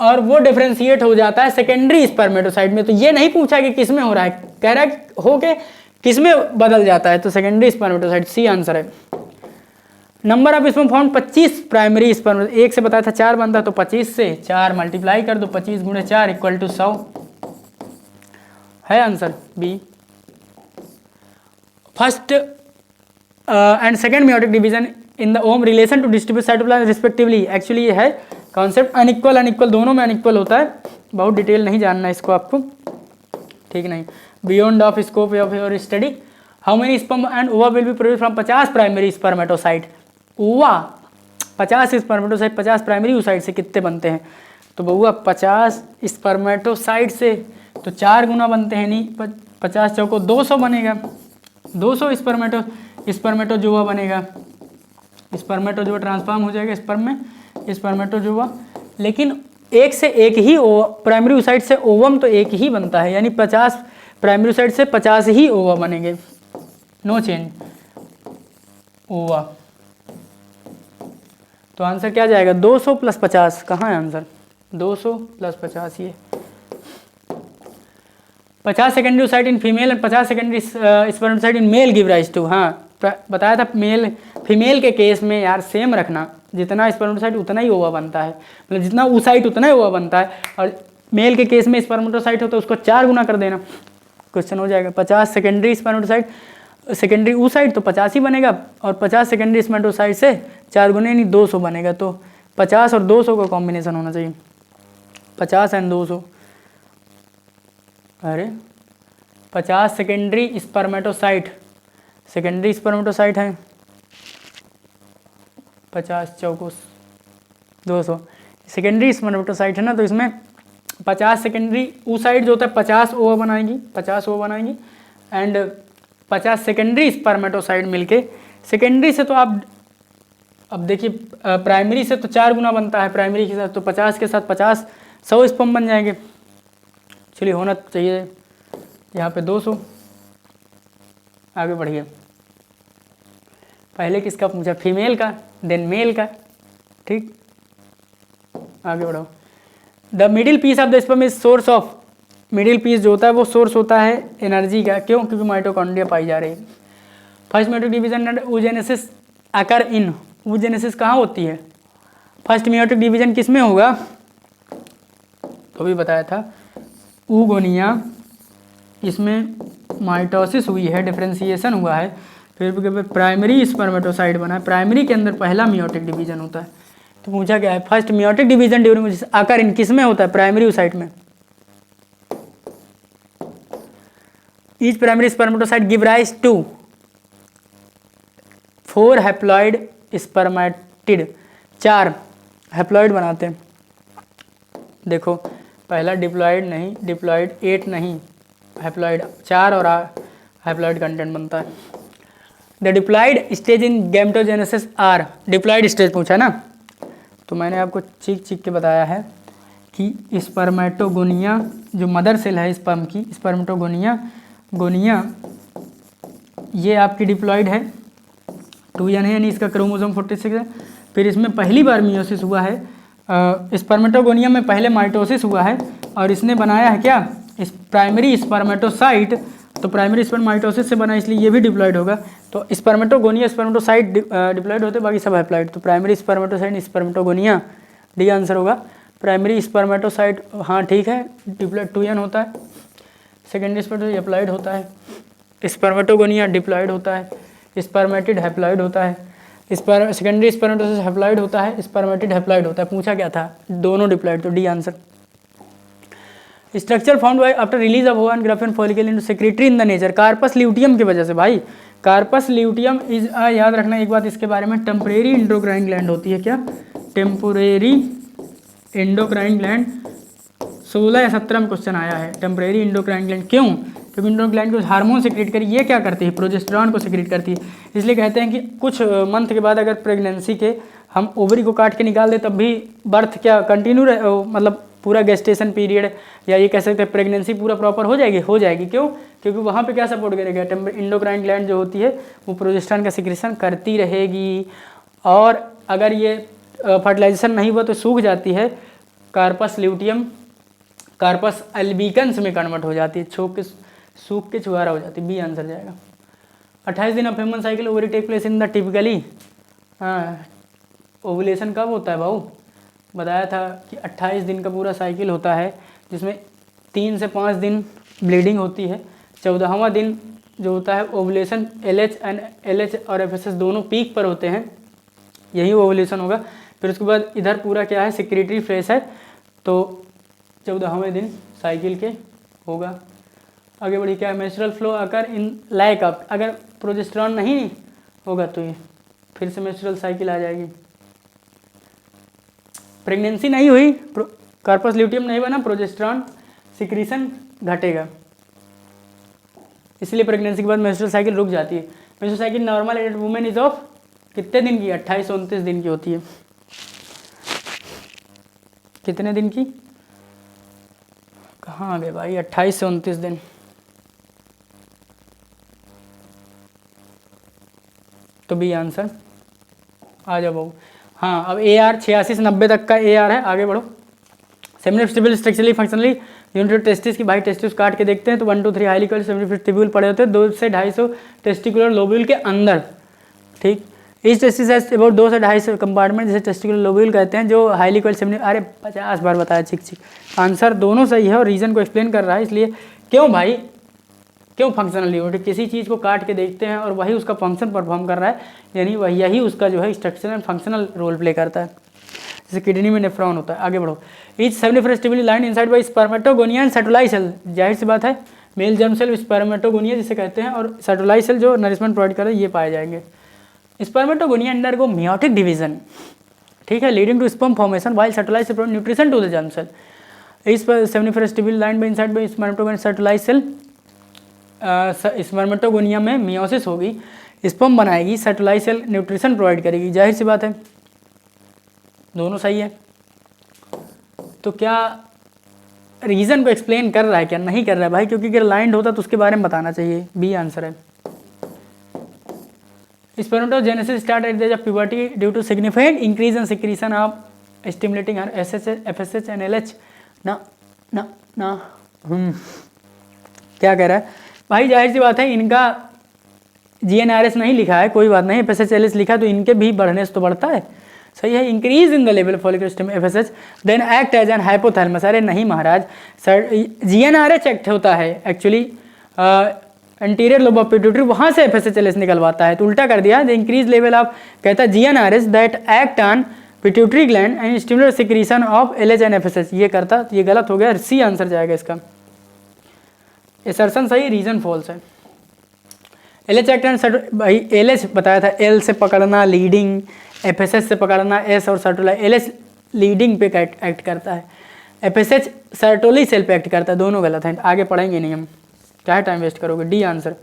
S1: और वो डिफरेंशिएट हो जाता है सेकेंडरी स्पर्मेटोसाइट में। तो ये नहीं पूछा कि किस में हो रहा है, कह रहा है हो के किस में बदल जाता है, तो सेकेंडरी स्पर्मेटोसाइट, सी आंसर है। Number of sperm found 25 primary sperm, एक से बताया था 4 बनता, तो 25 से 4 मल्टीप्लाई कर दो, 25 गुणे 4 इक्वल टू 100 है answer B. First and second meiotic division in the ओम relation to distribute cytoplasm respectively, actually ये है कॉन्सेप्ट अनइक्वल, अनइक्वल दोनों में अनइक्वल होता है, बहुत डिटेल नहीं जानना इसको आपको, ठीक नहीं। Beyond of scope of your study, how many sperm and ova will be produce from 50 primary spermatocyte, ova 50 spermatocyte 50 primary oocyte से कितने बनते हैं, तो बउआ 50 स्पर्मेटोसाइट से तो 4 गुना बनते हैं, नहीं 50 चौको 200 बनेगा, 200 स्पर्मेटोजोआ बनेगा, स्पर्मेटोजोआ ट्रांसफॉर्म हो जाएगा स्पर्म में, स्पर्मेटोजोआ, लेकिन एक से एक ही प्राइमरी oocyte से ओवम तो एक ही बनता है, यानी 50 प्राइमरी oocyte से 50 ही ओवा बनेंगे, नो चेंज ओवा। तो आंसर क्या जाएगा 200 + 50, कहाँ है आंसर 200 + 50, ये 50 secondary oocyte in female and 50 secondary spermatocyte in male give rise to, हाँ बताया था मेल फीमेल के केस में यार सेम रखना, जितना स्पर्मेटोसाइट उतना ही ओवा बनता है, मतलब जितना oocyte उतना ही ओवा बनता है, और मेल के केस में स्पर्मेटोसाइट हो तो उसको 4 गुना कर देना, क्वेश्चन हो जाएगा। 50 सेकेंडरी स्पर्मेटोसाइट सेकेंडरी oocyte तो 50 ही बनेगा, और 50 सेकेंडरी स्पर्मेटोसाइट से 4 गुने यानी 200 बनेगा, तो 50 और 200 का कॉम्बिनेशन होना चाहिए, 50 एंड 200, अरे 50 सेकेंडरी स्पर्मेटोसाइट है, 50 चौको 200 सेकेंडरी स्पर्मेटोसाइट है ना, तो इसमें 50 सेकेंडरी oocyte जो होता है 50 ओवा बनाएंगी, एंड 50 सेकेंडरी स्पर्मेटोसाइट मिलके, सेकेंडरी से तो आप अब देखिए प्राइमरी से तो 4 गुना बनता है प्राइमरी के साथ, तो 50 के साथ 50 100 स्पर्म बन जाएंगे, चलिए होना चाहिए यहाँ पे 200। आगे बढ़िए, पहले किसका पूछा, फीमेल का, देन मेल का, ठीक, आगे बढ़ो। The middle piece of the sperm is source of, middle piece जो होता है वो सोर्स होता है एनर्जी का, क्यों, क्योंकि माइटोकॉन्ड्रिया पाई जा रही है। First meiotic division and oogenesis occur in, oogenesis कहाँ होती है, फर्स्ट मेयोटिक डिवीजन किस में होगा, तो भी बताया था oogonia, इसमें माइटोसिस हुई है, डिफरेंशिएशन हुआ है, फिर प्राइमरी स्पर्मेटोसाइट बना है, प्राइमरी के अंदर पहला मेयोटिक डिवीजन होता है, तो पूछा क्या है first meiotic division during occur in, किस में होता है, प्राइमरी oocyte में। Each primary spermatocyte give rise to 4 haploid spermatid, 4 haploid बनाते हैं, देखो पहला डिप्लॉइड नहीं, डिप्लॉइड 8 नहीं, हैप्लॉइड 4 और हैप्लॉइड कंटेंट बनता है। The diploid stage in gametogenesis are, diploid stage पूछा ना, तो मैंने आपको चीख के बताया है कि स्पर्मेटोगोनिया जो मदर सेल है स्पर्म की, स्पर्मेटोगोनिया ये आपकी डिप्लॉइड है, 2n है, यानी इसका क्रोमोसोम 46 है, फिर इसमें पहली बार मियोसिस हुआ है, स्पर्मेटोगोनियम में पहले माइटोसिस हुआ है और इसने बनाया है क्या, इस प्राइमरी स्पर्मेटोसाइट। तो प्राइमरी स्पर्माइटोसिस से बना इसलिए ये भी डिप्लॉइड होगा। तो स्पर्मेटोगोनिया स्पर्मेटोसाइट डिप्लॉइड होते, बाकी सब हैप्लॉइड। तो primary spermatocyte spermatogonia, D answer होगा। प्राइमरी स्पर्मेटोसाइट हाँ ठीक है, डिप्लॉइड 2n होता है। सेकेंडरी स्पर्मेटोसाइट हैप्लॉइड होता है, स्पर्मेटोगोनिया डिप्लॉइड होता है, स्पर्मेटिड हैप्लॉइड होता है, सेकेंडरी स्पर्मेटोसाइट हैप्लॉइड होता है, स्पर्मेटिड हैप्लॉइड होता है। पूछा क्या था, दोनों डिप्लॉइड, तो D answer. Structure found by after release of ovum Graafian follicle into secretory in the nature, corpus luteum की वजह से। भाई कार्पस ल्यूटियम इज याद रखना एक बात इसके बारे में, टेम्परेरी एंडोक्राइन ग्लैंड होती है। क्या, टेम्पोरेरी एंडोक्राइन ग्लैंड। 16 या 17 में क्वेश्चन आया है टेम्परेरी एंडोक्राइन ग्लैंड। क्यों, क्योंकि एंडोक्राइन ग्लैंड कुछ हार्मोन सेक्रेट करी, ये क्या करती है, प्रोजेस्टेरॉन को सेक्रेट करती है। इसलिए कहते हैं कि कुछ मंथ के बाद अगर प्रेगनेंसी के हम ओवरी को काट के निकाल दे तब भी बर्थ क्या कंटिन्यू मतलब पूरा गेस्टेशन पीरियड या ये कह सकते हैं प्रेगनेंसी पूरा प्रॉपर हो जाएगी, हो जाएगी। क्यों, क्योंकि वहाँ पे क्या सपोर्ट करेगा, एंडोक्राइन ग्लैंड जो होती है वो प्रोजेस्टेरॉन का सिक्रेशन करती रहेगी। और अगर ये फर्टिलाइजेशन नहीं हुआ तो सूख जाती है, कार्पस ल्यूटियम कार्पस अल्बिकन्स में कन्वर्ट हो जाती है, सूख के छुहारा हो जाती है। बी आंसर जाएगा। 28 दिन of human cycle ovary take place in the typically. हाँ, ओवुलेशन कब होता है भाऊ, बताया था कि 28 दिन का पूरा साइकिल होता है, जिसमें 3 से 5 दिन ब्लीडिंग होती है। 14वां दिन जो होता है ओवुलेशन, LH और FSH दोनों पीक पर होते हैं, यही ओवुलेशन होगा। फिर उसके बाद इधर पूरा क्या है, सेक्रेटरी फेस है, तो 14वें दिन साइकिल के होगा। आगे बढ़ी, क्या menstrual flow occur in lack of, अगर प्रोजेस्टेरॉन नहीं होगा तो ये फिर से मेंस्ट्रुअल साइकिल आ जाएगी। प्रेगनेंसी नहीं हुई, कार्पस ल्यूटियम नहीं बना, प्रोजेस्टेरॉन सिक्रीशन घटेगा, इसलिए प्रेगनेंसी के बाद मेंस्ट्रुअल साइकिल रुक जाती है। Menstrual cycle normal as women is of कितने दिन की, 28 से 29 दिन की होती है। कितने दिन की, कहाँ आ गए भाई, 28 से 29 दिन। तो बी आंसर आ जाओ बाबू। हाँ, अब AR 86 से 90 तक का AR है, आगे बढ़ो। सेमिनिस्टिबल स्ट्रक्चरली फंक्शनली यूनिट टेस्टिस की, भाई टेस्टिस काट के देखते हैं तो 1 2 3 हाईली कॉइल्ड सेमिनिस्टिबल पड़े होते हैं 2 से 250 टेस्टिकुलर लोब्यूल के अंदर, ठीक। इस टेस्टिस है अबाउट 2 से 250 कंपार्टमेंट, जिसे टेस्टिकुलर लोब्यूल कहते हैं, जो हाईली कॉइल्ड सेमिनि, अरे 50 बार बताया, चिक। आंसर दोनों सही है और रीजन को एक्सप्लेन कर रहा है, इसलिए क्यों भाई, क्यों फंक्शनल यूनिट, किसी चीज़ को काट के देखते हैं और वही उसका फंक्शन परफॉर्म कर रहा है, यानी वही यही उसका जो है structural and functional role play करता है। जैसे किडनी में नेफ्रॉन होता है। आगे बढ़ो। Each seminiferous tubule line inside by spermatogonia and Sertoli cell, जाहिर सी बात है मेल जर्म सेल स्पर्मेटोगोनिया जिसे कहते हैं, और सेटुलाई सेल जो नरिशमेंट प्रोवाइड कर रहे हैं, ये पाए जाएंगे। स्पर्मेटोगोनिया अंडरगो मियोटिक डिवीजन, ठीक है, leading to sperm formation, while Sertoli cell provide nutrition to the germ cell. Each seminiferous tubule line by inside by spermatogonia Sertoli cell, spermatogonia में मियोसिस होगी, स्पर्म बनाएगी, सेटुलाई सेल न्यूट्रिशन प्रोवाइड करेगी, जाहिर सी बात है, दोनों सही है। तो क्या रीजन को एक्सप्लेन कर रहा है, क्या नहीं कर रहा है भाई, क्योंकि अगर लाइंड होता तो उसके बारे में बताना चाहिए। बी आंसर है। Spermatogenesis start at the as of puberty due to significant increase in secretion of stimulating FSH and LH। ना क्या कह रहा है भाई, जाहिर सी बात है इनका GnRS नहीं लिखा है, कोई बात नहीं, FSH LH लिखा तो इनके भी बढ़ने से तो बढ़ता है, सही है। Increase in the level follicular stim FSH then act as an hypothalamus, अरे नहीं महाराज, GnRH एक्ट होता है actually anterior lobe of pituitary, वहाँ से FSH LH निकलवाता है, तो उल्टा कर दिया। द इंक्रीज लेवल ऑफ, कहता है GnRH that act on pituitary gland and stimulate secretion of LH and FSH, ये करता, ये गलत हो गया, सी आंसर जाएगा इसका। एसर्शन सही, रीजन फॉल्स है। LH एक्ट एंड, भाई LH बताया था, L से पकड़ना लीडिंग, FSH से पकड़ना S और सर्टोलाई, LH लीडिंग पे एक्ट करता है, FSH सर्टोली सेल पे एक्ट करता है, दोनों गलत हैं, आगे पढ़ेंगे नहीं हम, क्या टाइम वेस्ट करोगे। डी आंसर,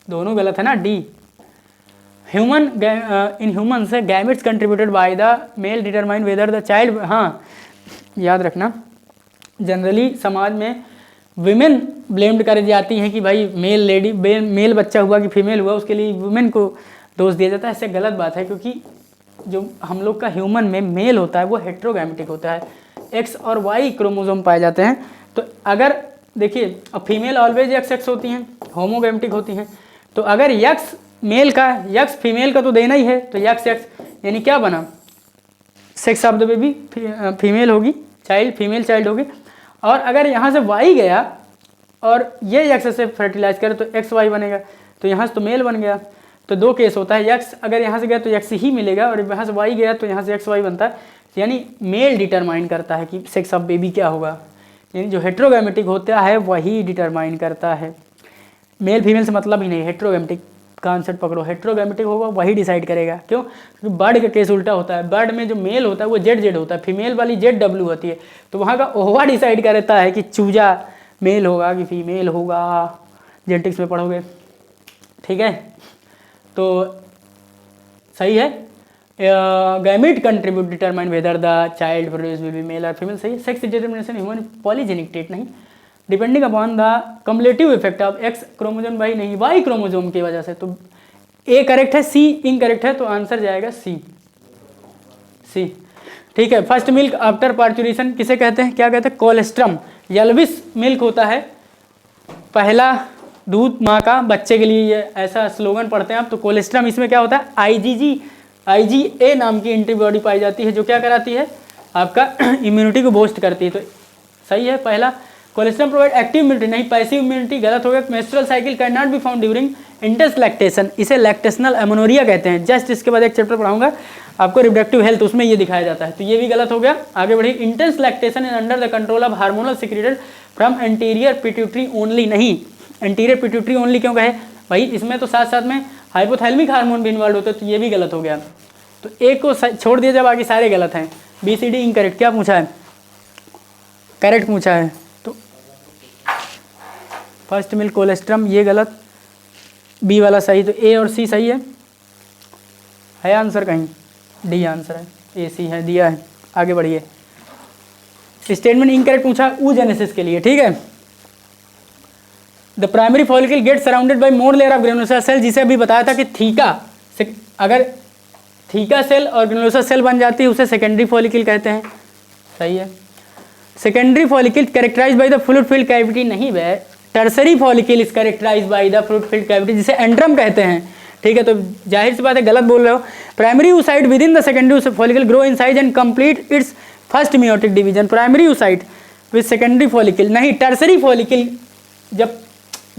S1: दोनों गलत है ना, डी। ह्यूमन इन ह्यूमन से gametes contributed by the male determine whether the child, हाँ याद रखना, जनरली समाज में विमेन ब्लेम्ड कर जाती हैं कि भाई मेल बच्चा हुआ कि फीमेल हुआ, उसके लिए वुमेन को दोष दिया जाता है, इससे गलत बात है, क्योंकि जो हम लोग का ह्यूमन में मेल होता है वो हेट्रोगैमेटिक होता है, एक्स और वाई क्रोमोसोम पाए जाते हैं। तो अगर देखिए, अब फीमेल ऑलवेज एक्स एक्स होती हैं, होमोगैमेटिक होती हैं, तो अगर यक्स मेल का यक्स फीमेल का तो देना ही है, तो यक्स एक्स यानी क्या बना, sex of the baby female होगी, चाइल्ड फीमेल चाइल्ड होगी। और अगर यहाँ से वाई गया और ये एक्स से फर्टिलाइज करे तो एक्स वाई बनेगा, तो यहाँ से तो मेल बन गया। तो दो केस होता है, एक्स अगर यहाँ से गया तो एक्स ही मिलेगा, और यहाँ से वाई गया तो यहाँ से एक्स वाई बनता है, यानी मेल डिटरमाइन करता है कि सेक्स ऑफ बेबी क्या होगा, यानी जो हेट्रोगैमेटिक होता है वही डिटरमाइन करता है, मेल फीमेल से मतलब ही नहीं। हेट्रोगैमेटिक कॉन्सेप्ट पकड़ो, हेट्रोगैमेटिक होगा वही डिसाइड करेगा। क्यों? क्योंकि बर्ड का केस उल्टा होता है, बर्ड में जो मेल होता है वो जेड जेड होता है, फीमेल वाली जेड डब्ल्यू होती है, तो वहाँ का ओवा डिसाइड करता है कि चूजा मेल होगा कि फीमेल होगा, जेनेटिक्स में पढ़ोगे, ठीक है। तो सही है, gamete contribute determine whether the child produce will be male और फीमेल, सही है। Sex determination human polygenic trait नहीं, depending upon the cumulative effect of X chromosome Y नहीं, वाई क्रोमोजोम की वजह से। तो ए करेक्ट है, सी इनकरेक्ट है, तो आंसर जाएगा सी, सी, ठीक है। फर्स्ट मिल्क आफ्टर पार्चुरेशन किसे कहते हैं, क्या कहते हैं, कोलेस्ट्रम। येल्विस मिल्क होता है पहला दूध माँ का बच्चे के लिए, ये ऐसा स्लोगन पढ़ते हैं आप। तो कोलेस्ट्रम इसमें क्या होता है, IgA नाम की एंटीबॉडी पाई जाती है, जो क्या कराती है, आपका इम्यूनिटी को बूस्ट करती है। तो सही है पहला। कोलेस्ट्रम प्रोवाइड एक्टिव इम्यूनिटी नहीं, पैसिव इम्यूनिटी, गलत हो गया। Menstrual cycle can not be found during intense lactation, इसे लैक्टेशनल एमोनोरिया कहते हैं। जस्ट इसके बाद एक चैप्टर पढ़ाऊंगा आपको रिप्रोडक्टिव हेल्थ, उसमें ये दिखाया जाता है, तो ये भी गलत हो गया। आगे बढ़िए, intense lactation is under the control of hormonal secreted from anterior pituitary only, नहीं, एंटीरियर पिट्यूटरी ओनली क्यों कहे भाई, इसमें तो साथ साथ में हाइपोथैलेमिक हार्मोन भी इन्वॉल्व होते हैं, तो ये भी गलत हो गया। तो एक को छोड़ दिया, जब आगे सारे गलत हैं। BCD इनकरेक्ट, क्या पूछा है, करेक्ट पूछा है, तो फर्स्ट मिल्क कोलेस्ट्रम ये गलत, बी वाला सही, तो ए और सी सही है आंसर कहीं, डी आंसर है, ए सी है, दिया है। आगे बढ़िए, स्टेटमेंट इनकरेक्ट पूछा oogenesis के लिए, ठीक है। The primary follicle get surrounded by more layer of granulosa cell, जिसे अभी बताया था कि थीका से अगर थीका सेल और ग्रेनुलोसा सेल बन जाती है उसे सेकेंडरी फॉलिकल कहते हैं, सही है। Secondary follicle characterise by the fluid filled cavity नहीं वे, tertiary follicle is characterise by the fluid filled cavity, जिसे एंड्रम कहते हैं, ठीक है। तो जाहिर सी बात है गलत बोल रहे हो। Primary oocyte within the secondary follicle grow in size and complete its first meiotic division, primary oocyte with secondary follicle नहीं, टर्सरी फॉलिकल। जब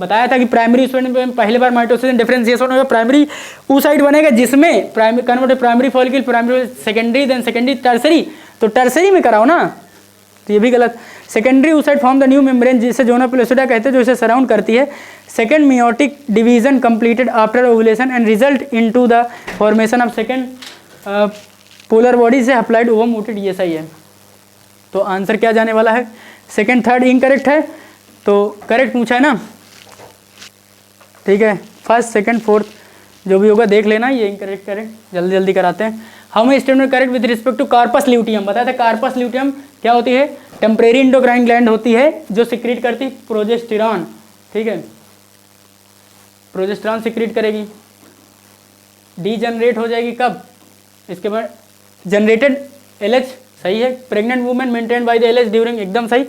S1: बताया था कि प्राइमरी oocyte में पहले बार माइटोसिस डिफरेंशिएशन होगा, प्राइमरी oocyte बनेगा जिसमें primary convert primary follicle, primary secondary, then secondary tertiary, तो टर्सरी में कराओ ना, तो ये भी गलत। Secondary oocyte form the new membrane, जिसे जोना पेलोसिडा कहते हैं, जो इसे सराउंड करती है। Second meiotic division completed after ovulation and result into the formation of second polar body से अप्लाइड ओवम मोटेड, ये सही है। तो आंसर क्या जाने वाला है, सेकेंड थर्ड इनकरेक्ट है, तो करेक्ट पूछा है ना, ठीक है। फर्स्ट सेकंड फोर्थ जो भी होगा देख लेना, ये इनकरेक्ट करें, जल्दी जल्दी कराते हैं। How may statement correct with respect to corpus luteum, बताया था कार्पस ल्यूटियम क्या होती है, टेम्परेरी इंडोक्राइन ग्लैंड होती है जो सिक्रीट करती है प्रोजेस्टेरॉन, ठीक है, प्रोजेस्टेरॉन सिक्रीट करेगी, डीजनरेट हो जाएगी कब, इसके बाद जनरेटेड LH, सही है। Pregnant women maintain by the LH during, एकदम सही।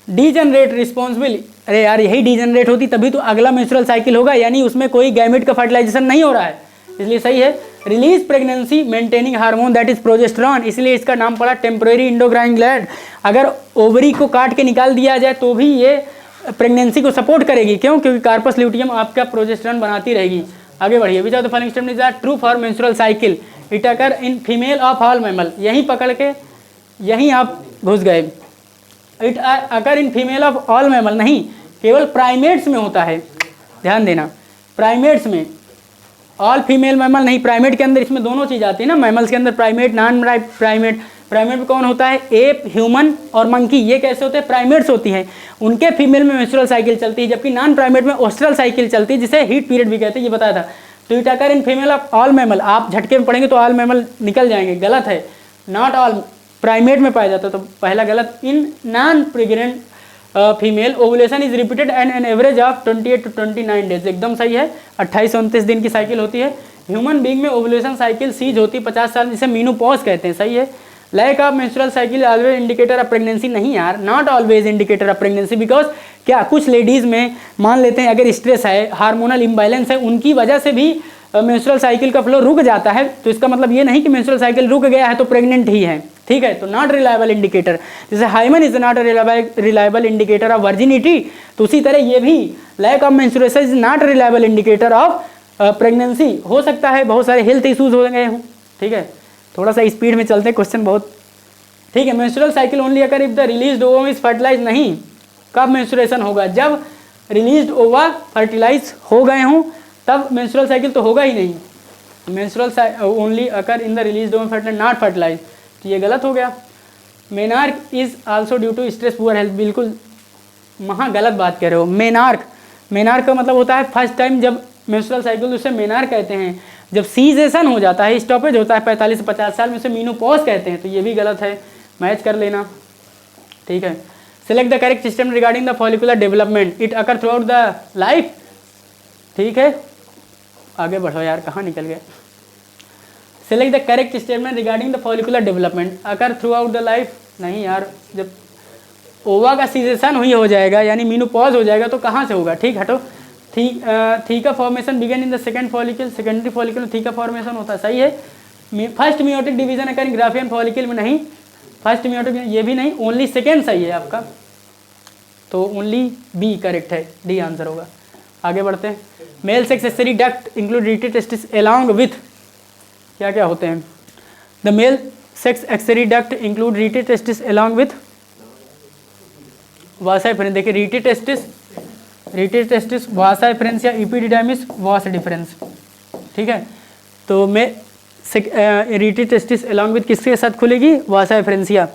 S1: डीजनरेट रिस्पॉन्सिबल, अरे यार यही डीजनरेट होती तभी तो अगला मेंस्ट्रुअल साइकिल होगा, यानी उसमें कोई गैमेट का फर्टिलाइजेशन नहीं हो रहा है, इसलिए सही है। Release pregnancy maintaining hormone that is progesterone, इसलिए इसका नाम पड़ा टेम्परेरी इंडोक्राइन ग्लैंड। अगर ओवरी को काट के निकाल दिया जाए तो भी ये प्रेगनेंसी को सपोर्ट करेगी, क्यों, क्योंकि कार्पस ल्यूटियम आपका प्रोजेस्टेरॉन बनाती रहेगी। आगे बढ़िए, विच of the following statement is true for menstrual cycle, it occur in female of all mammal, यहीं पकड़ के यहीं आप घुस गए। It occur in female of all mammal नहीं, केवल प्राइमेट्स में होता है, ध्यान देना, प्राइमेट्स में, ऑल फीमेल मैमल नहीं, प्राइमेट के अंदर इसमें दोनों चीज़ आती है ना, मैमल्स के अंदर प्राइमेट, नॉन प्राइमेट। प्राइमेट में कौन होता है, एप, ह्यूमन और मंकी, ये कैसे होते हैं, प्राइमेट्स होती हैं, उनके फीमेल में मेंस्ट्रुअल साइकिल चलती है, जबकि नॉन प्राइमेट में ओस्ट्रल साइकिल चलती है, जिसे हीट पीरियड भी कहते हैं, ये बताया था। तो it occur in female of all mammal, आप झटके में पढ़ेंगे तो ऑल मैमल निकल जाएंगे, गलत है, नॉट ऑल, प्राइमेट में पाया जाता है, तो पहला गलत। In non pregnant female ovulation is repeated and an average of 28 to 29 days, एकदम सही है, 28 से 29 दिन की साइकिल होती है। ह्यूमन बीइंग में ओवुलेशन साइकिल सीज होती 50 साल, जिसे मीनोपॉज कहते हैं, सही है। Lack of menstrual cycle always indicator of pregnancy, नहीं यार, not always indicator of pregnancy, because क्या कुछ लेडीज़ में मान लेते हैं अगर स्ट्रेस है, हार्मोनल इम्बैलेंस है, उनकी वजह से भी मेंस्ट्रुअल साइकिल का फ्लो रुक जाता है, तो इसका मतलब ये नहीं कि मेंस्ट्रुअल साइकिल रुक गया है तो प्रेग्नेंट ही है, ठीक है। तो नॉट रिलायबल इंडिकेटर, जैसे hymen is not reliable indicator of virginity, तो उसी तरह ये भी lack of menstruation is not reliable indicator of pregnancy. हो सकता है बहुत सारे हेल्थ इश्यूज हो गए हों, ठीक है। थोड़ा सा स्पीड में चलते हैं, क्वेश्चन बहुत, ठीक है। मेंस्ट्रुअल साइकिल ओनली अगर if the released ovum is fertilize, नहीं, कब मेंस्ट्रुएशन होगा, जब रिलीज्ड ओवा फर्टिलाइज हो गए हों तब मेंस्ट्रुअल साइकिल तो होगा ही नहीं। Menstrual only occur in the released ovum fertilize not fertilize, तो ये गलत हो गया। Menarche is also due to stress poor health, बिल्कुल महा गलत बात कह रहे हो। मेनार्क का मतलब होता है फर्स्ट टाइम जब मेंस्ट्रुअल साइकिल, उसे मेनार्क कहते हैं। जब सीजेशन हो जाता है, स्टॉपेज होता है 45 से 50 साल में, उसे मीनोपॉज कहते हैं, तो ये भी गलत है, मैच कर लेना, ठीक है। Select the correct system regarding the follicular development, it occur through out the life, ठीक है। आगे बढ़ो यार, कहाँ निकल गए। Select the correct statement regarding the follicular development, occur through out the life, नहीं यार, जब ओवा का सीजेशन हुई हो जाएगा यानी मीनोपॉज हो जाएगा तो कहाँ से होगा, ठीक, हटो। Theca formation begin in the second follicle, secondary follicle theca formation होता है, सही है। First meiotic division occur graafian follicle में, नहीं, फर्स्ट मियोटिक ये भी नहीं, ओनली सेकेंड सही है आपका, तो ओनली बी करेक्ट है, डी आंसर होगा। आगे बढ़ते हैं। Male sex accessory duct include rete testis along with, क्या क्या होते हैं। The male sex accessory duct include rete testis along with vasa difference, देखिए रीटी टेस्टिस वासा डिफरेंस या इपीडिडाइमिस वास डिफरेंस, ठीक है। तो मैं रीटी टेस्टिस एलॉन्ग विथ किसके साथ खुलेगी, वासा डिफरेंसिया,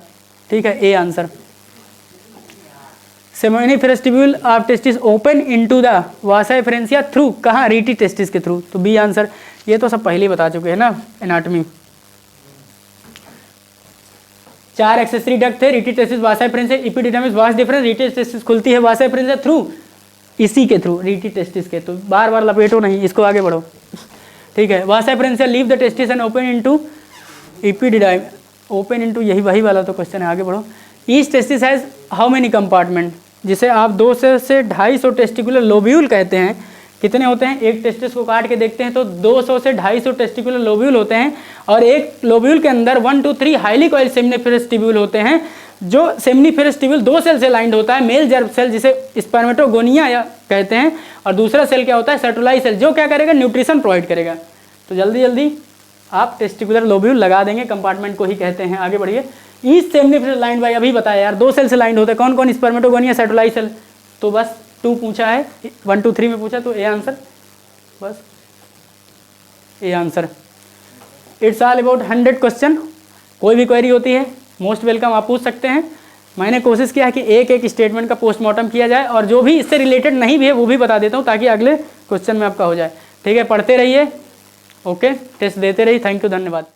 S1: ठीक है, A answer. Seminiferous tubule of testis open into the vasa differentia through, कहाँ, रीटी टेस्टिस के थ्रू, तो बी आंसर। ये तो सब पहले ही बता चुके हैं ना, एनाटॉमी। 4 एक्सेसरी डक्ट थे, rete testis vasa differentia epididymis vas deferens, rete testis खुलती है वासा डिफरेंसिया थ्रू, इसी के थ्रू, रीटी टेस्टिस के, तो बार बार लपेटो नहीं इसको, आगे बढ़ो, ठीक है। Vasa differentia leave the testis and open into epididymis, open into, यही वही वाला तो क्वेश्चन है, आगे बढ़ो। Each testis has how many compartment, जिसे आप 200 से 250 टेस्टिकुलर लोब्यूल कहते हैं, कितने होते हैं, एक टेस्टिस को काट के देखते हैं तो 200 से 250 टेस्टिकुलर लोब्यूल होते हैं, और एक लोब्यूल के अंदर 1 to 3 highly coiled seminiferous tubule होते हैं, जो सेमिनिफेरस ट्यूब्यूल 2 सेल से लाइंड होता है, मेल जर्म सेल जिसे स्पर्मेटोगोनिया या कहते हैं, और दूसरा सेल क्या होता है, सर्टुलाई सेल, जो क्या करेगा, न्यूट्रिशन प्रोवाइड करेगा। तो जल्दी जल्दी आप टेस्टिकुलर लोब्यूल लगा देंगे, कंपार्टमेंट को ही कहते हैं। आगे बढ़िए। ईच सेमिनिफेरस लाइंड बाय, अभी बताया यार, 2 सेल से लाइंड होता है, कौन कौन, स्पर्मेटोगोनिया, सर्टुलाई सेल, तो बस 2 पूछा है, 1 to 3 में पूछा, तो ए आंसर, बस A answer. It's all about 100 question, कोई भी क्वेरी होती है मोस्ट वेलकम, आप पूछ सकते हैं। मैंने कोशिश किया है कि एक एक स्टेटमेंट का पोस्टमार्टम किया जाए, और जो भी इससे रिलेटेड नहीं भी है वो भी बता देता हूँ, ताकि अगले क्वेश्चन में आपका हो जाए, ठीक है। पढ़ते रहिए, ओके, टेस्ट देते रहिए, थैंक यू, धन्यवाद।